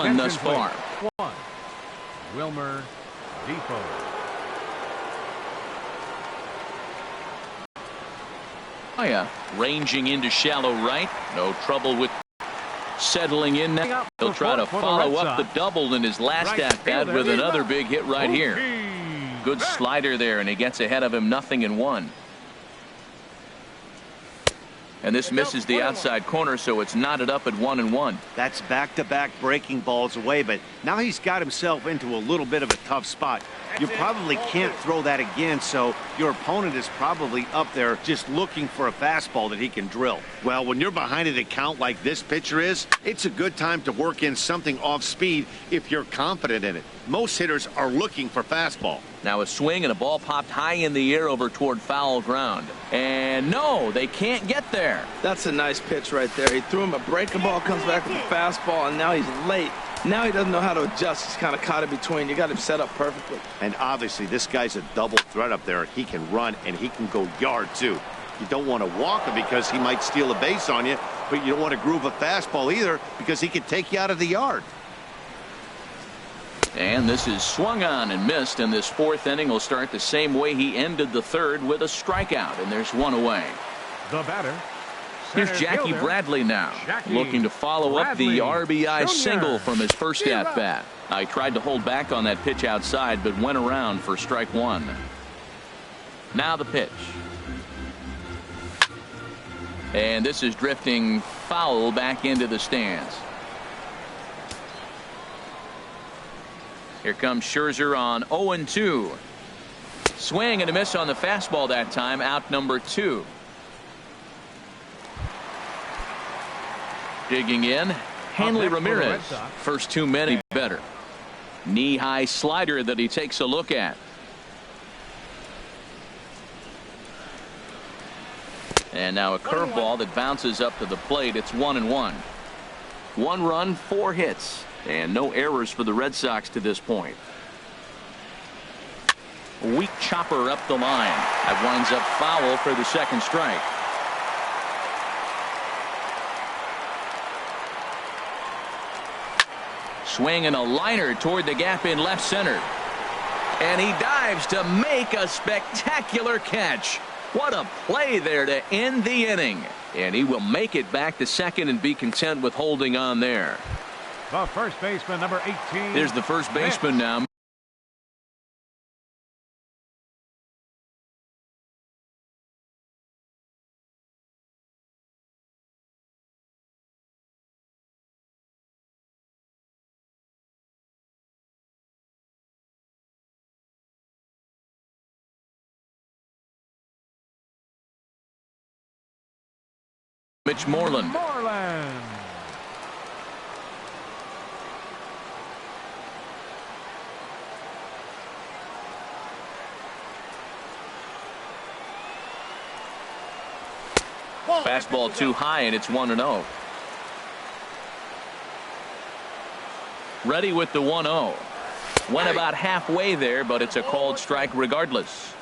one thus far. One. Wilmer Defoe. Oh yeah, ranging into shallow right. No trouble with settling in now. He'll try to follow up the double in his last at-bat with another big hit right here. Good slider there, and he gets ahead of him 0-1. And this misses the outside corner, so it's knotted up at 1-1. That's back-to-back breaking balls away, but now he's got himself into a little bit of a tough spot. You probably can't throw that again, so your opponent is probably up there just looking for a fastball that he can drill. Well, when you're behind an account like this pitcher is, it's a good time to work in something off speed if you're confident in it. Most hitters are looking for fastball. Now a swing and a ball popped high in the air over toward foul ground. And no, they can't get there. That's a nice pitch right there. He threw him a breaking ball, comes back with a fastball, and now he's late. Now he doesn't know how to adjust. He's kind of caught in between. You got him set up perfectly. And obviously this guy's a double threat up there. He can run and he can go yard too. You don't want to walk him because he might steal a base on you, but you don't want to groove a fastball either because he can take you out of the yard. And this is swung on and missed, and this fourth inning will start the same way he ended the third, with a strikeout, and there's one away. The batter. Here's Jackie Bradley now, looking to follow up the RBI single from his first at-bat. I tried to hold back on that pitch outside, but went around for strike one. Now the pitch. And this is drifting foul back into the stands. Here comes Scherzer on 0-2. Swing and a miss on the fastball that time, out number 2. Digging in, Hanley Ramirez. First 2 men better. Knee-high slider that he takes a look at. And now a curveball that bounces up to the plate. It's 1-1. 1 run, 4 hits, and no errors for the Red Sox to this point. Weak chopper up the line. That winds up foul for the second strike. Swing and a liner toward the gap in left center. And he dives to make a spectacular catch. What a play there to end the inning. And he will make it back to second and be content with holding on there. The first baseman, number 18. There's the first baseman now. Mitch Moreland. Fastball too high, and it's 1-0. Ready with the 1-0. Went about halfway there, but it's a called strike regardless.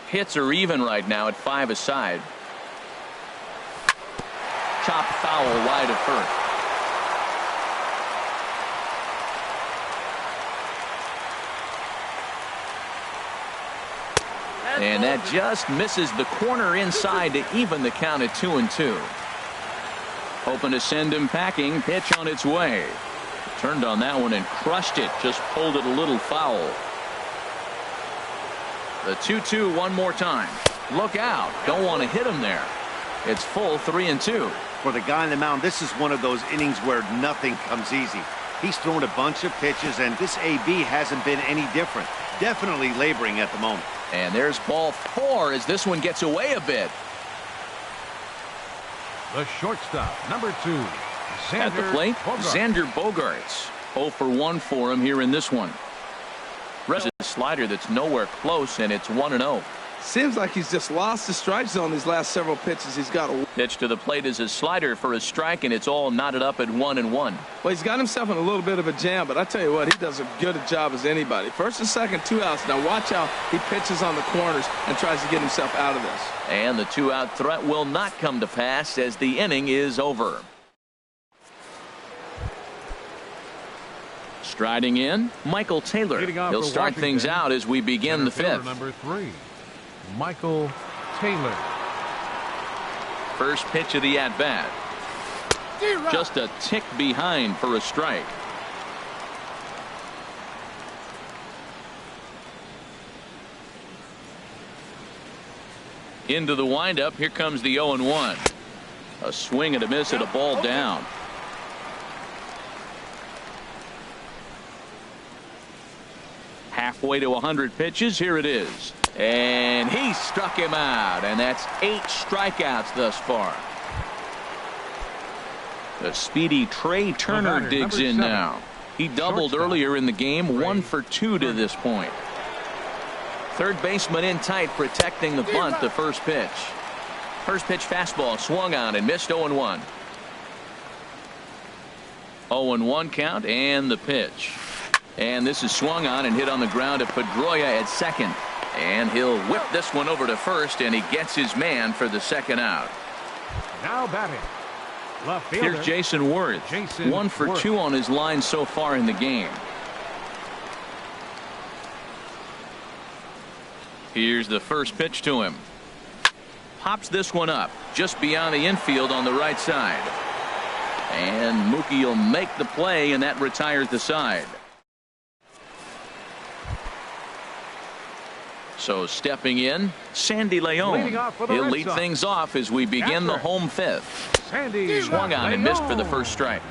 Hits are even right now at 5 aside. Chop foul wide of first. And that just misses the corner inside to even the count at 2-2. Hoping to send him packing. Pitch on its way. Turned on that one and crushed it. Just pulled it a little foul. The 2-2 one more time. Look out. Don't want to hit him there. It's full 3-2. For the guy on the mound, this is one of those innings where nothing comes easy. He's thrown a bunch of pitches, and this AB hasn't been any different. Definitely laboring at the moment. And there's ball 4 as this one gets away a bit. The shortstop, number 2. At the plate, Xander Bogaerts. 0 for 1 for him here in this one. Rest a slider that's nowhere close, and it's 1-0. Seems like he's just lost the strike zone these last several pitches. He's got a pitch to the plate is a slider for a strike, and it's all knotted up at 1-1. Well, he's got himself in a little bit of a jam, but I tell you what, he does as good a job as anybody. First and second, 2 outs. Now watch how he pitches on the corners and tries to get himself out of this. And the 2-out threat will not come to pass as the inning is over. Striding in, Michael Taylor. He'll start things out as we begin the fifth. Number 3, Michael Taylor. First pitch of the at-bat. Just a tick behind for a strike. Into the windup. Here comes the 0-1. A swing and a miss at a ball down. Halfway to 100 pitches. Here it is. And he struck him out. And that's 8 strikeouts thus far. The speedy Trey Turner digs in now. He doubled earlier in the game. 1 for 2 to this point. Third baseman in tight, protecting the bunt. The first pitch. First pitch fastball swung on and missed. 0-1. 0-1 count and the pitch. And this is swung on and hit on the ground to Pedroia at second. And he'll whip this one over to first, and he gets his man for the second out. Now batting, left fielder, here's Jason Worth. 1 for 2 on his line so far in the game. Here's the first pitch to him. Pops this one up just beyond the infield on the right side. And Mookie will make the play, and that retires the side. So stepping in, Sandy Leon. He'll lead things off as we begin the home fifth. Sandy swung on and missed for the first strike.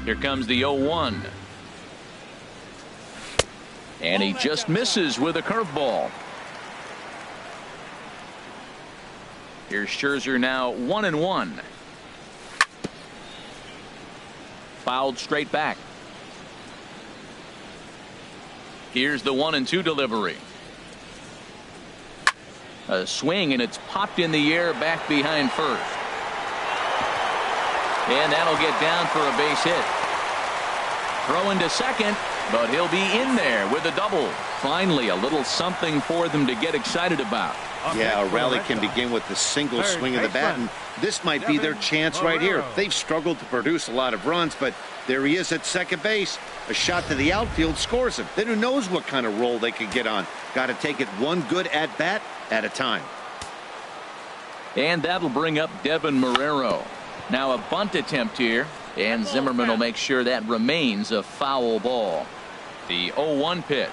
Here comes the 0-1. And he just misses with a curveball. Here's Scherzer now 1-1. Fouled straight back. Here's the 1-2 delivery. A swing, and it's popped in the air back behind first. And that'll get down for a base hit. Throw into second, but he'll be in there with a double. Finally, a little something for them to get excited about. Yeah, a rally can begin with the single swing of the bat, and this might be their chance right here. They've struggled to produce a lot of runs, but there he is at second base. A shot to the outfield scores him. Then who knows what kind of roll they could get on. Got to take it one good at bat at a time. And that'll bring up Devin Marrero. Now a bunt attempt here, and Zimmerman will make sure that remains a foul ball. The 0-1 pitch.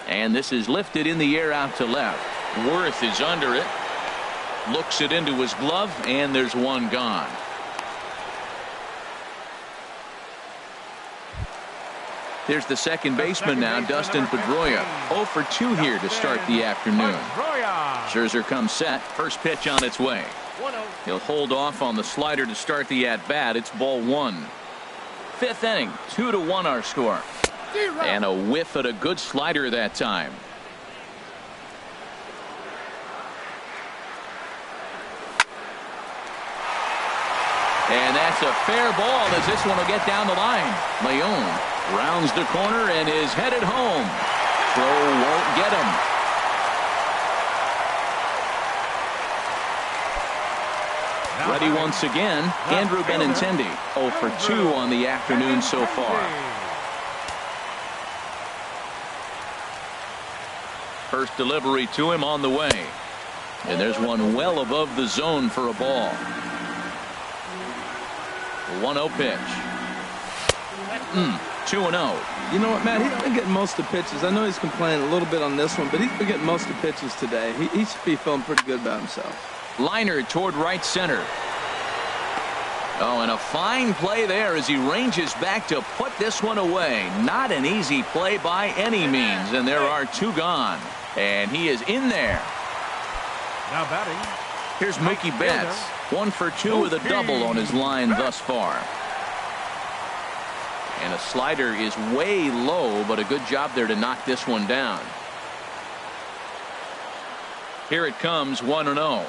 And this is lifted in the air out to left. Worth is under it. Looks it into his glove, and there's one gone. There's the second baseman now, Dustin Pedroia. 0 for 2 here to start the afternoon. Scherzer comes set. First pitch on its way. He'll hold off on the slider to start the at-bat. It's ball 1. Fifth inning, 2-1 our score. And a whiff at a good slider that time. And that's a fair ball as this one will get down the line. Leon rounds the corner and is headed home. Throw won't get him. Ready once again, Andrew Benintendi. 0 for 2 on the afternoon so far. First delivery to him on the way. And there's one well above the zone for a ball. 1-0 pitch. 2-0. You know what, Matt? He's been getting most of the pitches. I know he's complaining a little bit on this one, but he's been getting most of the pitches today. He should be feeling pretty good about himself. Liner toward right center. Oh, and a fine play there as he ranges back to put this one away. Not an easy play by any means, and there are 2 gone. And he is in there. Now batting, here's Mookie Betts. 1 for 2 with a double on his line thus far. And a slider is way low, but a good job there to knock this one down. Here it comes, 1-0.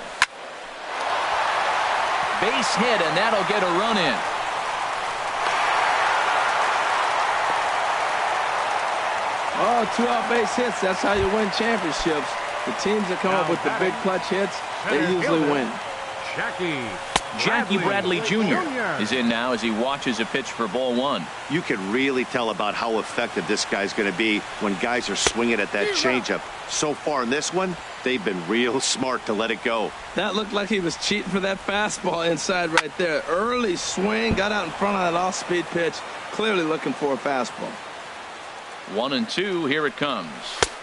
Base hit, and that'll get a run in. Oh, 2 out base hits. That's how you win championships. The teams that come up with the big clutch hits, they usually win. Jackie Jackie Bradley Jr. is in now as he watches a pitch for ball one. You can really tell about how effective this guy's going to be when guys are swinging at that changeup. So far in this one, they've been real smart to let it go. That looked like he was cheating for that fastball inside right there. Early swing, got out in front of that off-speed pitch, clearly looking for a fastball. 1-2, here it comes.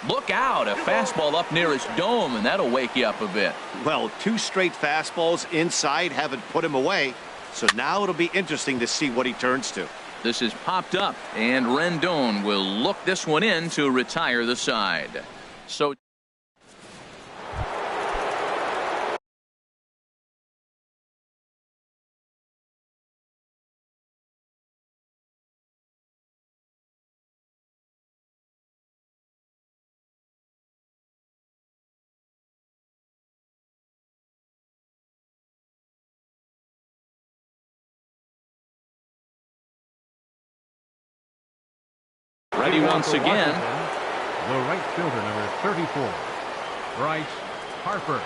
Look out, a fastball up near his dome, and that'll wake you up a bit. Well, 2 straight fastballs inside haven't put him away, so now it'll be interesting to see what he turns to. This is popped up, and Rendon will look this one in to retire the side. So ready once again. The right fielder, number 34, Bryce Harper.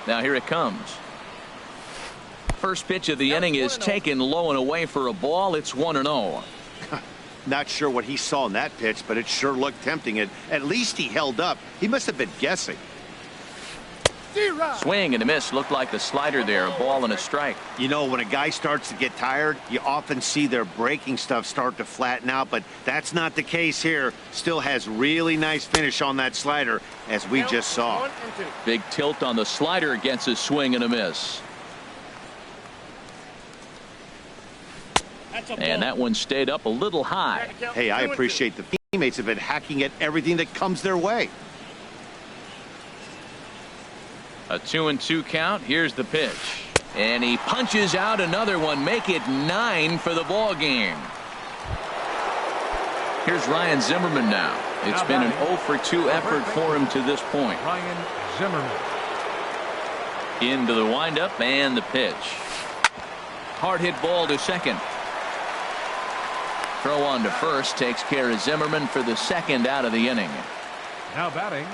Now here it comes. First pitch of the inning is taken low and away for a ball. It's 1-0. Not sure what he saw in that pitch, but it sure looked tempting. At least he held up. He must have been guessing. Swing and a miss. Looked like the slider there. A ball and a strike. You know, when a guy starts to get tired, you often see their breaking stuff start to flatten out, but that's not the case here. Still has really nice finish on that slider, as we just saw. Big tilt on the slider against a swing and a miss. And that one stayed up a little high. Hey, I appreciate the teammates have been hacking at everything that comes their way. A 2-2 count. Here's the pitch. And he punches out another one. Make it 9 for the ball game. Here's Ryan Zimmerman now. It's been an 0-for-2 effort for him to this point. Ryan Zimmerman. Into the windup and the pitch. Hard hit ball to second. Throw on to first takes care of Zimmerman for the second out of the inning. Now batting,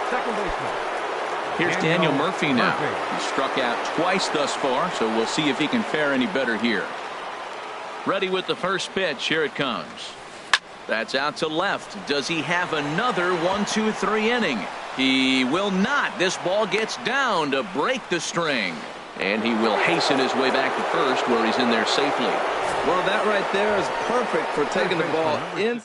second baseman. Here's Daniel Murphy now. He struck out twice thus far, so we'll see if he can fare any better here. Ready with the first pitch. Here it comes. That's out to left. Does he have another 1-2-3 inning? He will not. This ball gets down to break the string. And he will hasten his way back to first, where he's in there safely. Well, that right there is perfect for taking the ball in.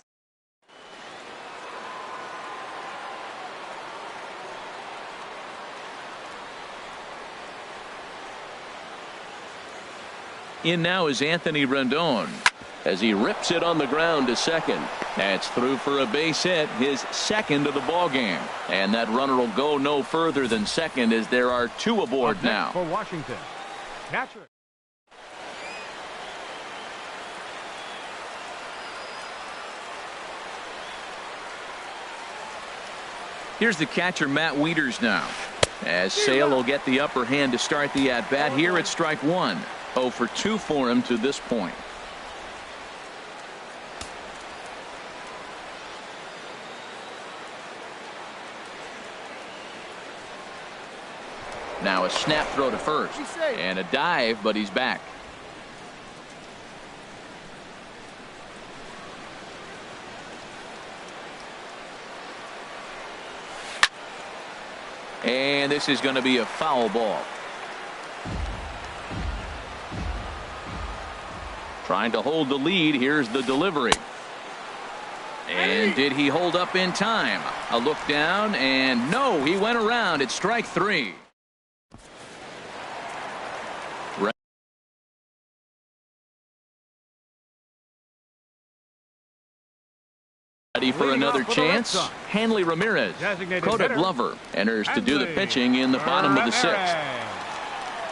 In now is Anthony Rendon as he rips it on the ground to second. That's through for a base hit, his second of the ball game. And that runner will go no further than second as there are 2 aboard now. For Washington, catcher. Here's the catcher, Matt Wieters now. As Sale will get the upper hand to start the at-bat here at strike 1. 0-for-2 for him to this point. Now a snap throw to first. And a dive, but he's back. And this is going to be a foul ball. Trying to hold the lead. Here's the delivery. And did he hold up in time? A look down, and no, he went around. It's strike 3. Ready for another chance? Hanley Ramirez. Coda Glover enters to do the pitching in the bottom of the 6th.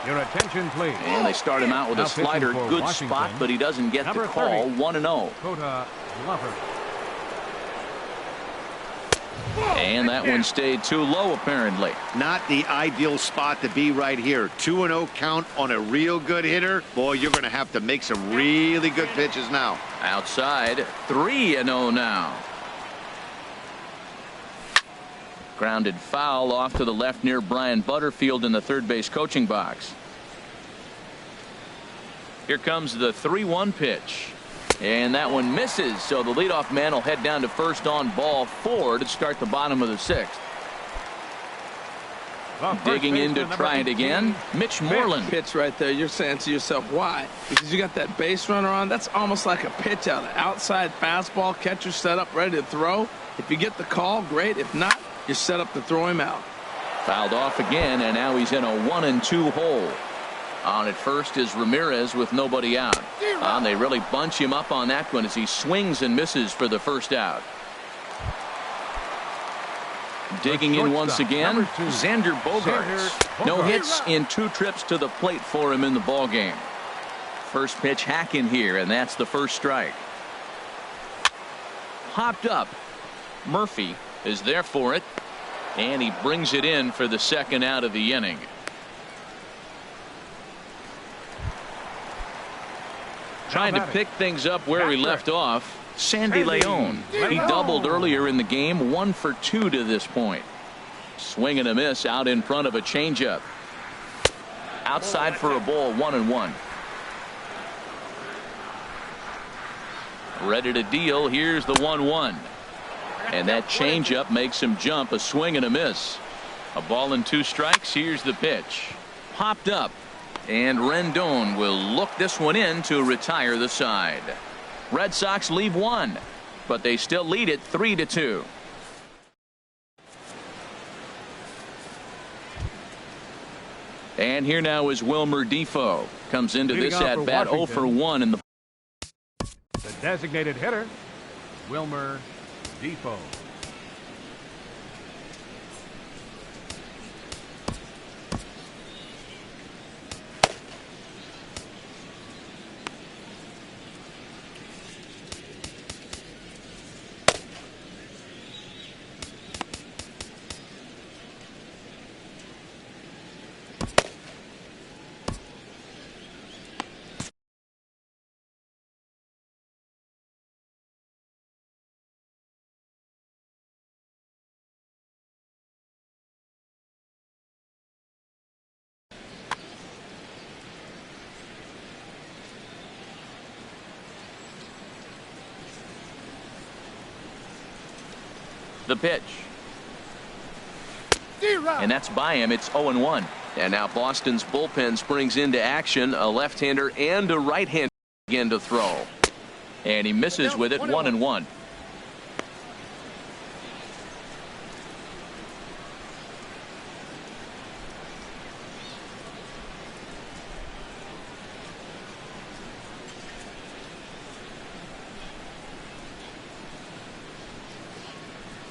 Your attention, please. And they start him out with a slider. Good spot, but he doesn't get the call. 1-0. Coda Glover. And that one stayed too low, apparently. Not the ideal spot to be right here. 2-0 count on a real good hitter. Boy, you're going to have to make some really good pitches now. Outside, 3-0 now. Grounded foul off to the left near Brian Butterfield in the third base coaching box. Here comes the 3-1 pitch. And that one misses, so the leadoff man will head down to first on ball 4 to start the bottom of the 6th. Digging in to try it again, Mitch Moreland. Pitch right there. You're saying to yourself, why? Because you got that base runner on. That's almost like a pitch out. An outside fastball, catcher set up, ready to throw. If you get the call, great. If not, you're set up to throw him out. Fouled off again, and now he's in a 1-2 hole. On at first is Ramirez with nobody out. They really bunch him up on that one as he swings and misses for the first out. Digging in once again, Xander Bogaerts. No hits in 2 trips to the plate for him in the ballgame. First pitch hacking here, and that's the first strike. Hopped up. Murphy is there for it, and he brings it in for the second out of the inning. Trying to pick things up where he left off, Sandy Leon. He doubled earlier in the game, 1 for 2 to this point. Swing and a miss out in front of a changeup. Outside for a ball, 1-1. Ready to deal. Here's the 1-1. And that changeup makes him jump. A swing and a miss. A ball and 2 strikes. Here's the pitch. Popped up. And Rendon will look this one in to retire the side. Red Sox leave 1, but they still lead it 3-2. And here now is Wilmer Difo. Comes into this at bat 0 for 1 in the designated hitter, Wilmer Difo. The pitch. And that's by him. It's 0-1. And now Boston's bullpen springs into action. A left-hander and a right-hander again to throw. And he misses with it, 1-1.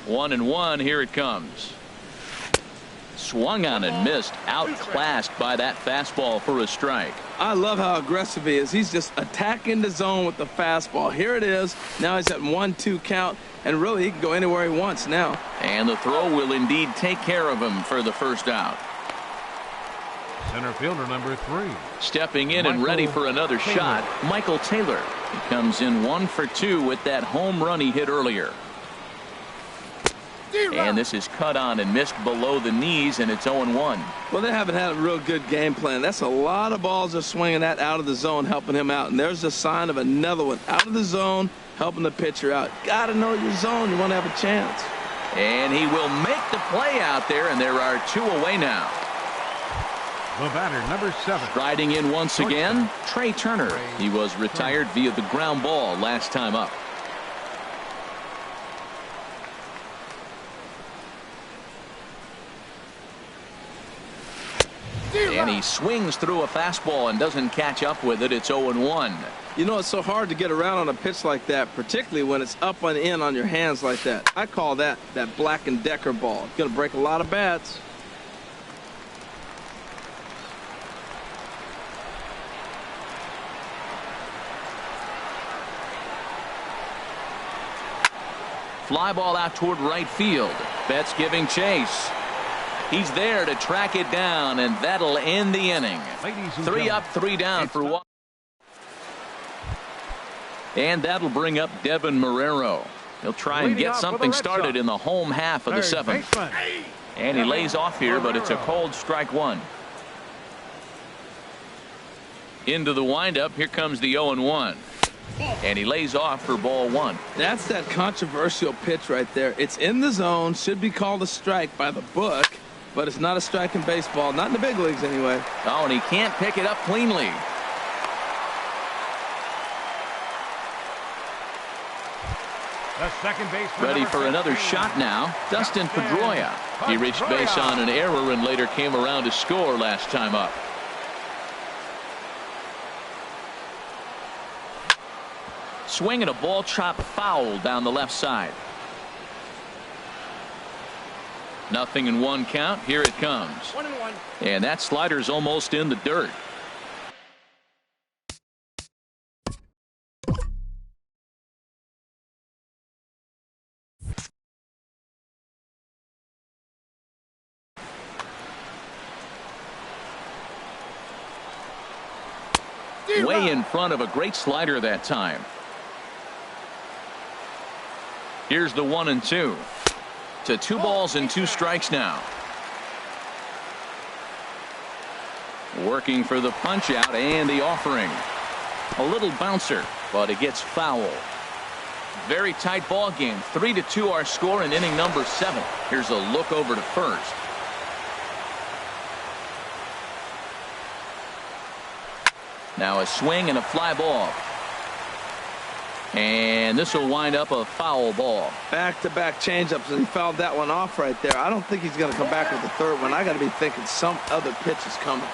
One and one. Here it comes. Swung on and missed. Outclassed by that fastball for a strike. I love how aggressive he is. He's just attacking the zone with the fastball. Here it is. Now he's at 1-2 count, and really he can go anywhere he wants now. And the throw will indeed take care of him for the first out. Center fielder number 3. Stepping in and ready for another shot, Michael Taylor. He comes in 1 for 2 with that home run he hit earlier. And this is cut on and missed below the knees, and it's 0-1. Well, they haven't had a real good game plan. That's a lot of balls they're swinging at out of the zone, helping him out. And there's a sign of another one out of the zone, helping the pitcher out. Got to know your zone. You want to have a chance. And he will make the play out there, and there are 2 away now. The batter, number 7. Striding in once again, Trey Turner. He was retired via the ground ball last time up. And he swings through a fastball and doesn't catch up with it. It's 0-1. You know, it's so hard to get around on a pitch like that, particularly when it's up and in on your hands like that. I call that Black & Decker ball. It's going to break a lot of bats. Fly ball out toward right field. Betts giving chase. He's there to track it down, and that'll end the inning. 3 up, 3 down for one. And that'll bring up Devin Marrero. He'll try and get something started in the home half of the seventh. And he lays off here, but it's a cold strike one. Into the windup. Here comes the 0-1. And he lays off for ball one. That's that controversial pitch right there. It's in the zone, should be called a strike by the book, but it's not a strike in baseball, not in the big leagues anyway. Oh, and he can't pick it up cleanly. The second baseman, Ready for another shot now. Dustin Pedroia. He reached base on an error and later came around to score last time up. Swing and a ball chopped foul down the left side. Nothing in one count. Here it comes. 1-1. And that slider's almost in the dirt. Way in front of a great slider that time. Here's the 1-2. To 2 balls and 2 strikes now. Working for the punch out and the offering. A little bouncer, but it gets foul. Very tight ball game. 3-2 our score in inning number 7. Here's a look over to first. Now a swing and a fly ball. And this will wind up a foul ball. Back-to-back changeups, and he fouled that one off right there. I don't think he's going to come back with the third one. I got to be thinking some other pitch is coming.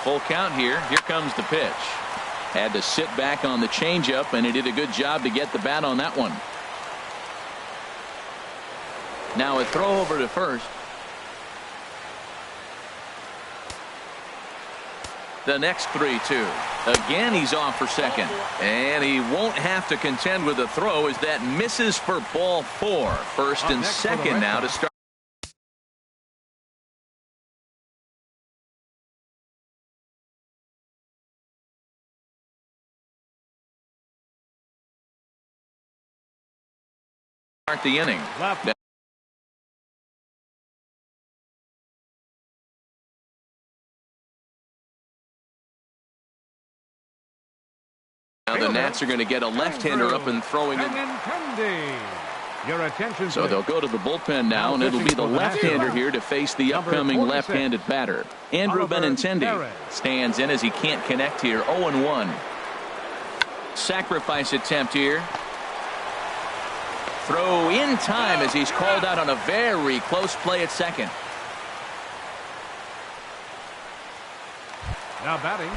Full count here. Here comes the pitch. Had to sit back on the changeup, and he did a good job to get the bat on that one. Now a throw over to first. The next 3-2. Again, he's off for second. And he won't have to contend with a throw as that misses for ball 4. First and second now to start. Start the inning. Now the Nats are going to get a left-hander up and throwing it. So they'll go to the bullpen now, and it'll be the left-hander here to face the upcoming left-handed batter. Andrew Benintendi stands in as he can't connect here. 0-1. Sacrifice attempt here. Throw in time as he's called out on a very close play at second. Now batting.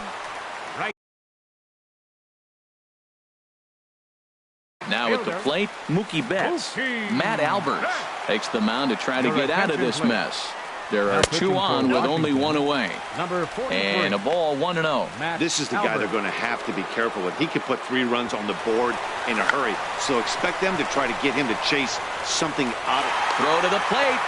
Now at the plate, Mookie Betts. Matt Albert takes the mound to try to get out of this mess. There are 2 on with only 1 away. And a ball 1-0. This is the guy they're going to have to be careful with. He could put 3 runs on the board in a hurry. So expect them to try to get him to chase something out of. Throw to the plate.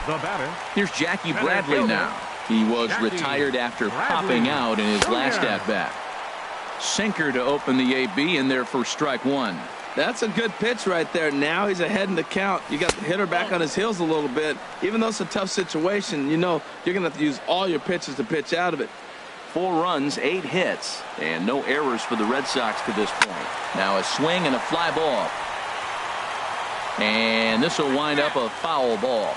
The batter. Here's Jackie Bradley now. He was retired after popping out in his last at-bat. Sinker to open the AB in there for strike 1. That's a good pitch right there. Now he's ahead in the count. You got the hitter back on his heels a little bit. Even though it's a tough situation, you know you're going to have to use all your pitches to pitch out of it. 4 runs, 8 hits, and no errors for the Red Sox to this point. Now a swing and a fly ball. And this will wind up a foul ball.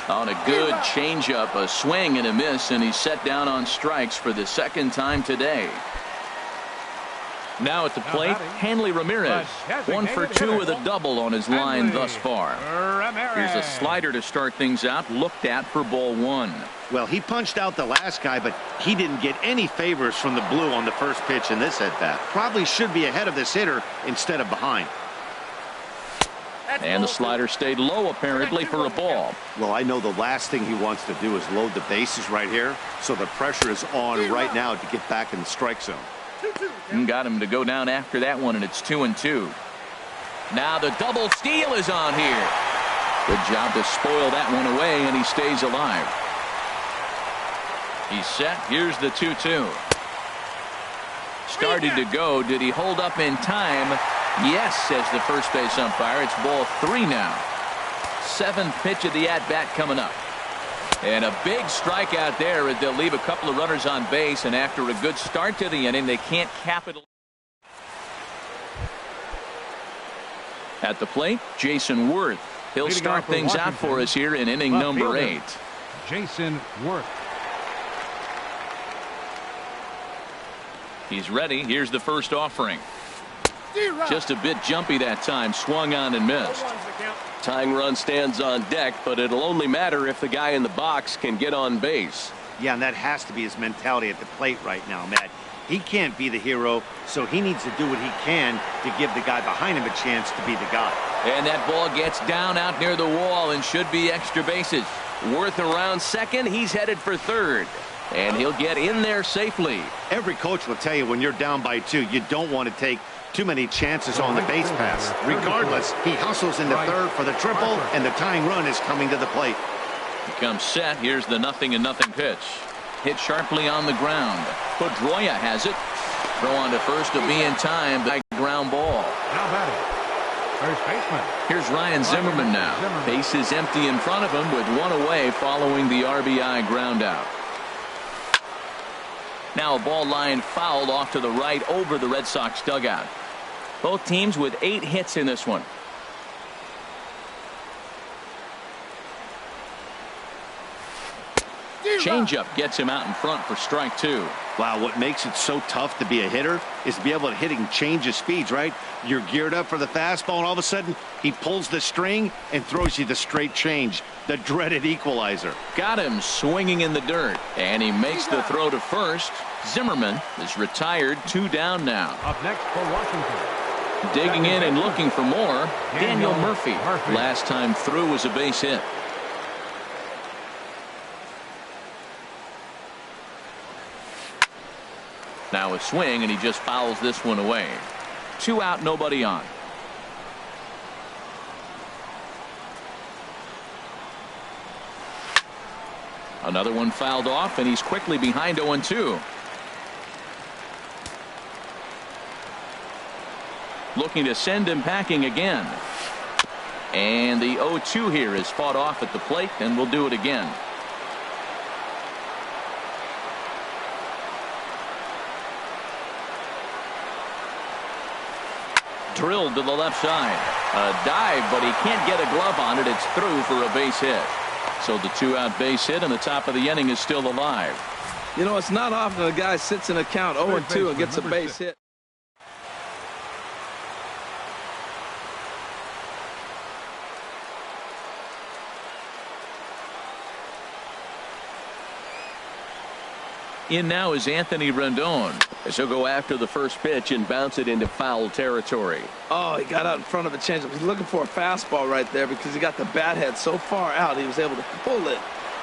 On a good changeup, a swing and a miss, and he's set down on strikes for the 2nd time today. Now at the plate, Hanley Ramirez. 1 for 2 with a double on his line thus far. Here's a slider to start things out, looked at for ball 1. Well, he punched out the last guy, but he didn't get any favors from the blue on the first pitch in this at-bat. Probably should be ahead of this hitter instead of behind. And the slider stayed low apparently for a ball. Well, I know the last thing he wants to do is load the bases right here, so the pressure is on right now to get back in the strike zone. And got him to go down after that one, and it's 2-2. Now the double steal is on here. Good job to spoil that one away, and he stays alive. He's set. Here's the 2-2. Started to go. Did he hold up in time? Yes, says the first base umpire. It's ball 3 now. 7th pitch of the at-bat coming up. And a big strikeout there as they'll leave a couple of runners on base, and after a good start to the inning, they can't capitalize. At the plate, Jason Worth. He'll start things out for us here in inning number 8. Jason Worth. He's ready. Here's the first offering. Just a bit jumpy that time. Swung on and missed. Tying run stands on deck, but it'll only matter if the guy in the box can get on base. Yeah, and that has to be his mentality at the plate right now, Matt. He can't be the hero, so he needs to do what he can to give the guy behind him a chance to be the guy. And that ball gets down out near the wall and should be extra bases. Worth around second. He's headed for third. And he'll get in there safely. Every coach will tell you when you're down by 2, you don't want to take too many chances on the base pass. Regardless, he hustles into third for the triple, and the tying run is coming to the plate. He comes set. Here's the 0-0 pitch. Hit sharply on the ground. Pedroia has it. Throw on to first to be in time. Back ground ball. Now batting, first baseman. Here's Ryan Zimmerman now. Base is empty in front of him with 1 away following the RBI ground out. Now a ball line fouled off to the right over the Red Sox dugout. Both teams with 8 hits in this one. Changeup gets him out in front for strike 2. Wow, what makes it so tough to be a hitter is to be able to hitting change of speeds, right? You're geared up for the fastball, and all of a sudden, he pulls the string and throws you the straight change, the dreaded equalizer. Got him swinging in the dirt, and he makes the throw to first. Zimmerman is retired, 2 down now. Up next for Washington. Digging in and looking for more, Daniel Murphy. Last time through was a base hit. Now a swing, and he just fouls this one away. 2 out, nobody on. Another one fouled off, and he's quickly behind 0-2. Looking to send him packing again. And the 0-2 here is fought off at the plate, and we'll do it again. Drilled to the left side. A dive, but he can't get a glove on it. It's through for a base hit. So the 2-out base hit, and the top of the inning is still alive. You know, it's not often a guy sits in a count 0-2 and gets a base hit. In now is Anthony Rendon, as he'll go after the first pitch and bounce it into foul territory. Oh, he got out in front of a changeup. He's looking for a fastball right there because he got the bat head so far out he was able to pull it.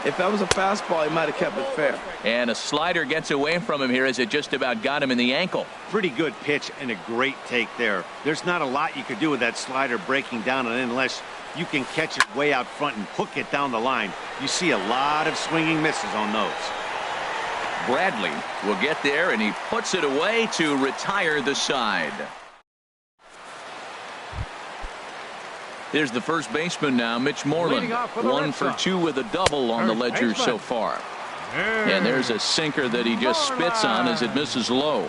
If that was a fastball, he might have kept it fair. And a slider gets away from him here as it just about got him in the ankle. Pretty good pitch and a great take there. There's not a lot you could do with that slider breaking down and unless you can catch it way out front and hook it down the line. You see a lot of swinging misses on those. Bradley will get there, and he puts it away to retire the side. Here's the first baseman now, Mitch Moreland. 1 for 2 with a double on the ledger so far. And there's a sinker that he just spits on as it misses low.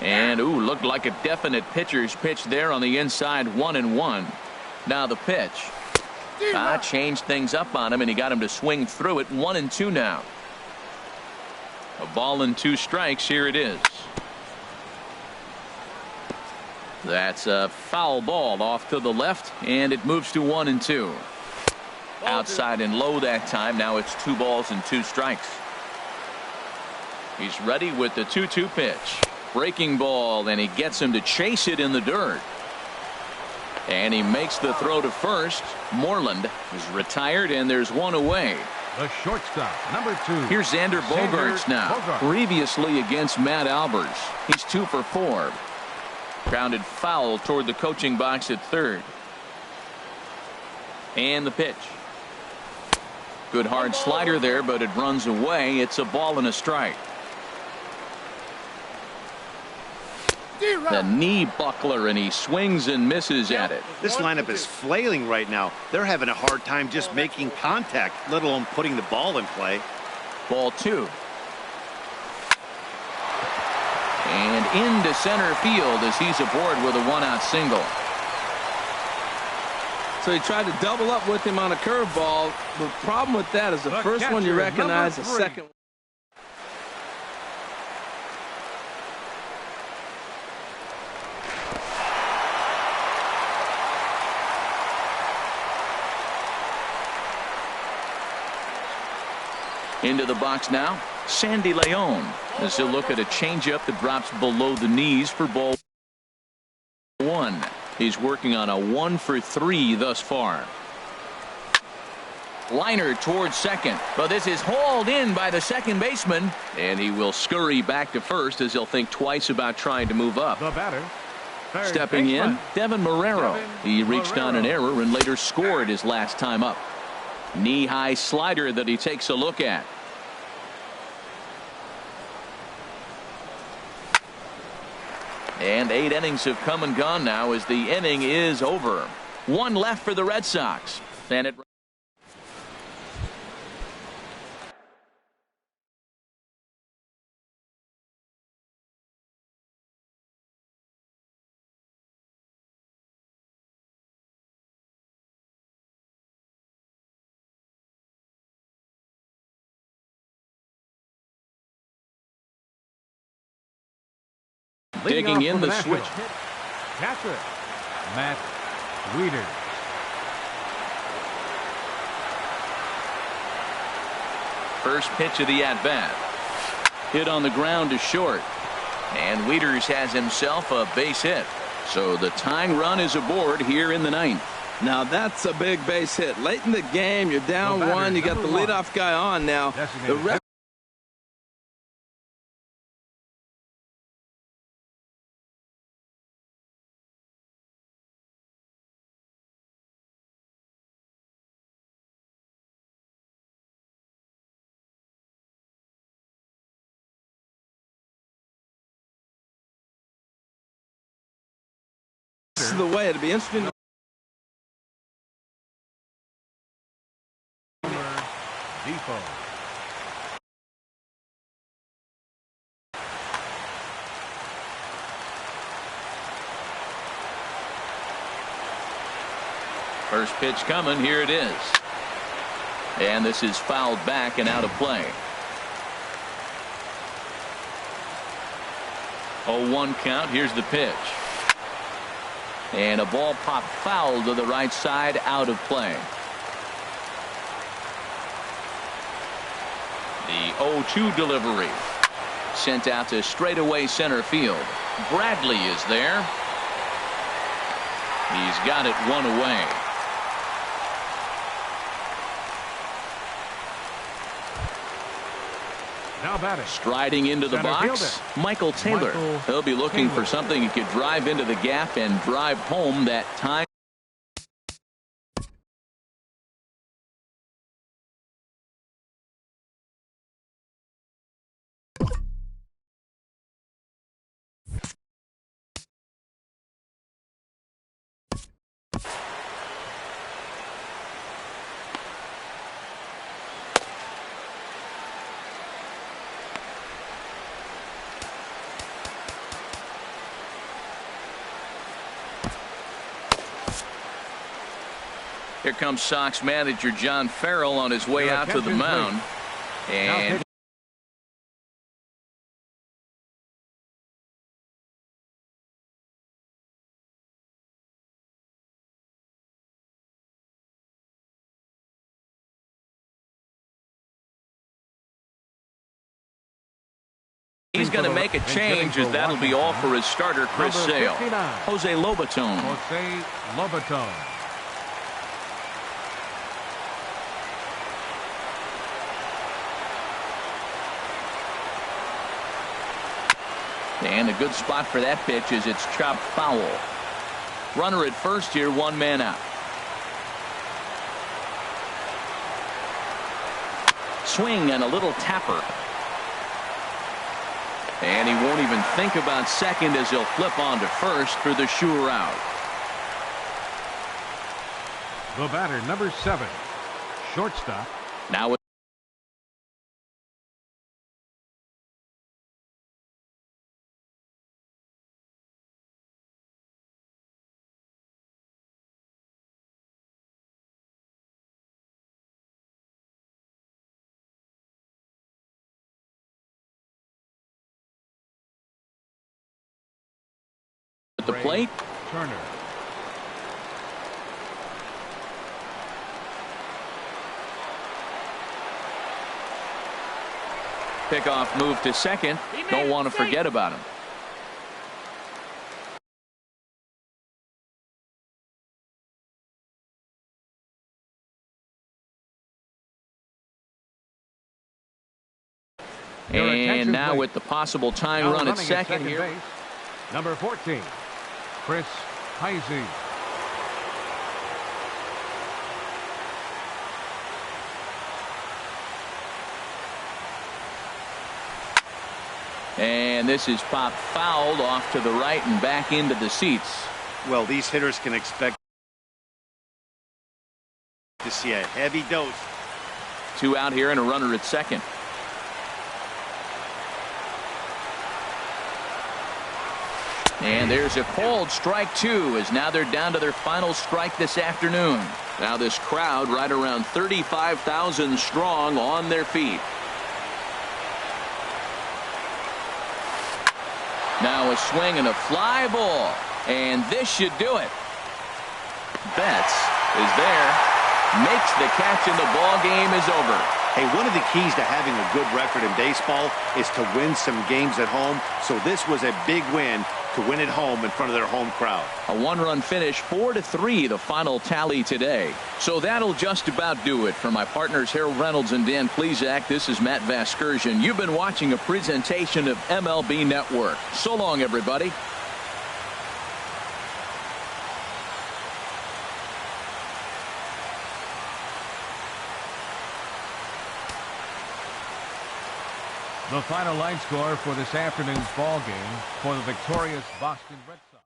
And, ooh, looked like a definite pitcher's pitch there on the inside, 1-1. Now the pitch. Changed things up on him, and he got him to swing through it. 1-2 now. A ball and 2 strikes. Here it is. That's a foul ball off to the left, and it moves to 1-2. Outside and low that time. Now it's 2 balls and 2 strikes. He's ready with the 2-2 pitch. Breaking ball, and he gets him to chase it in the dirt. And he makes the throw to first. Moreland is retired, and there's 1 away. The shortstop, number 2. Here's Xander Bogaerts now. Previously against Matt Albers. He's 2 for 4. Grounded foul toward the coaching box at third. And the pitch. Good hard slider there, but it runs away. It's a ball and a strike. The knee buckler, and he swings and misses at it. This lineup is flailing right now. They're having a hard time just making contact, let alone putting the ball in play. Ball 2. And into center field as he's aboard with a 1-out single. So he tried to double up with him on a curveball. The problem with that is the first one you recognize, the second one. Into the box now, Sandy Leon, as he'll look at a changeup that drops below the knees for ball 1. He's working on a 1-for-3 thus far. Liner towards second, but this is hauled in by the second baseman, and he will scurry back to first as he'll think twice about trying to move up. The batter. Stepping in, Devin Marrero. He reached on an error and later scored his last time up. Knee-high slider that he takes a look at. And 8 innings have come and gone now as the inning is over. 1 left for the Red Sox. And it digging in the switch. Catcher, Matt Wieters. First pitch of the at-bat. Hit on the ground to short. And Wieters has himself a base hit. So the tying run is aboard here in the 9th. Now that's a big base hit. Late in the game, you're down 1. You got the leadoff guy on now. The rest of the way. It'll be interesting. Depot. First pitch coming. Here it is. And this is fouled back and out of play. 0-1 count. Here's the pitch. And a ball popped foul to the right side, out of play. The 0-2 delivery sent out to straightaway center field. Bradley is there. He's got it 1 away. Now batting. Striding into the box, Michael Taylor. He'll be looking for something he could drive into the gap and drive home that time. Here comes Sox manager John Farrell on his way out to the mound. And he's going to make a change, as that'll be all for his starter, Chris Sale. Jose Lobaton. Jose Lobaton. And a good spot for that pitch is it's chopped foul. Runner at first here, 1 man out. swing and a little tapper. And he won't even think about second as he'll flip on to first for the sure out. The batter, number 7, shortstop. Now at the plate, Turner. pickoff move to second. Don't want to forget about him. And now with the possible tying Now run at running second here. base, number 14, Chris Heisey. And this is popped fouled off to the right and back into the seats. Well, these hitters can expect to see a heavy dose. 2 out here and a runner at second. And there's a called strike 2 as now they're down to their final strike this afternoon. Now this crowd right around 35,000 strong on their feet. Now a swing and a fly ball. And this should do it. Betts is there. Makes the catch and the ball game is over. Hey, one of the keys to having a good record in baseball is to win some games at home. So this was a big win to win at home in front of their home crowd. A 1-run finish, 4-3 the final tally today. So that'll just about do it. For my partners Harold Reynolds and Dan Plesac, this is Matt Vasgersian. You've been watching a presentation of MLB Network. So long, everybody. The final line score for this afternoon's ball game for the victorious Boston Red Sox.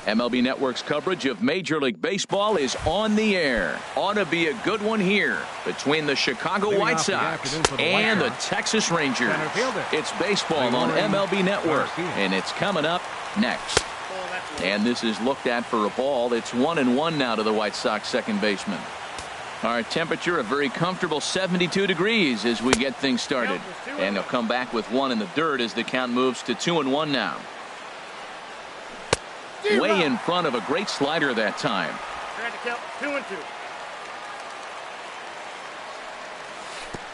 MLB Network's coverage of Major League Baseball is on the air. Ought to be a good one here between the Chicago White Sox and the Texas Rangers. It's baseball on MLB Network, and it's coming up next. And this is looked at for a ball. It's 1-1 now to the White Sox second baseman. Our temperature a very comfortable 72 degrees as we get things started. And they'll come back with one in the dirt as the count moves to 2-1 now. Way in front of a great slider that time. Trying to count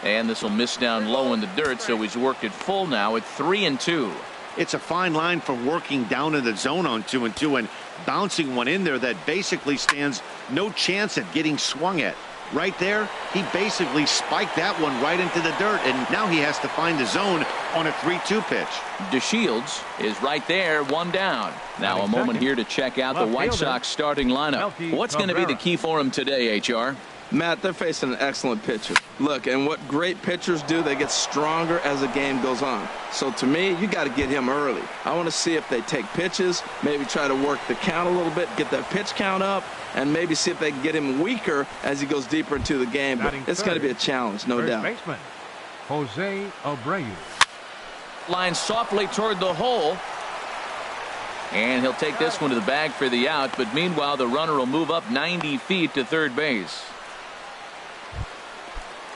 2-2. And this will miss down low in the dirt, so he's worked it full now at 3-2. It's a fine line for working down in the zone on 2-2 and bouncing one in there that basically stands no chance at getting swung at. Right there, he basically spiked that one right into the dirt, and now he has to find the zone on a 3-2 pitch. DeShields is right there, one down. Now a moment here to check out the White Sox starting lineup. What's going to be the key for him today, HR? Matt, they're facing an excellent pitcher. Look, and what great pitchers do, they get stronger as the game goes on. So to me, you got to get him early. I want to see if they take pitches, maybe try to work the count a little bit, get that pitch count up, and maybe see if they can get him weaker as he goes deeper into the game. But it's going to be a challenge, no doubt. Baseman, Jose Abreu. Line softly toward the hole. And he'll take this one to the bag for the out. But meanwhile, the runner will move up 90 feet to third base.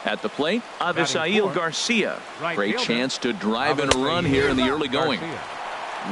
At the plate, Avisail Garcia. Great chance to drive in a run here in the early going.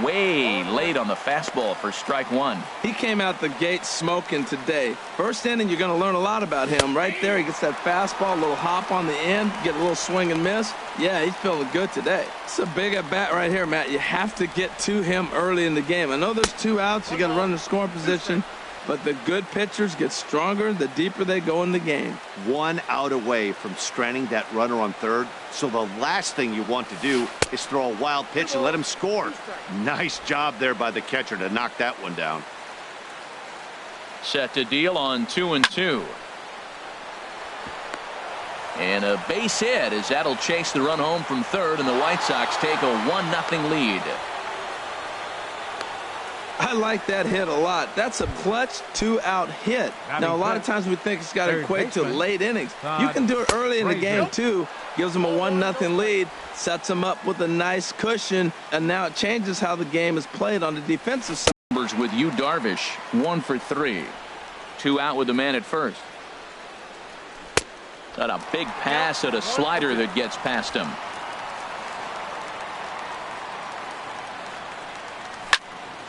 Way late on the fastball for strike one. He came out the gate smoking today. First inning, you're going to learn a lot about him. Right there, he gets that fastball, a little hop on the end, get a little swing and miss. Yeah, he's feeling good today. It's a big at bat right here, Matt. You have to get to him early in the game. I know there's 2 outs. You got to run the scoring position. But the good pitchers get stronger the deeper they go in the game. 1 out away from stranding that runner on third. So the last thing you want to do is throw a wild pitch and let him score. Nice job there by the catcher to knock that one down. Set to deal on 2-2. And a base hit as that'll chase the run home from third, and the White Sox take a 1-0 lead. I like that hit a lot. That's a clutch 2-out hit. Now, a lot of times we think it's got to equate to late innings. You can do it early in the game, too. Gives them a 1-0 lead, sets them up with a nice cushion, and now it changes how the game is played on the defensive side. Numbers with Yu Darvish, 1 for 3. 2 out with the man at first. Got a big pass at a slider that gets past him.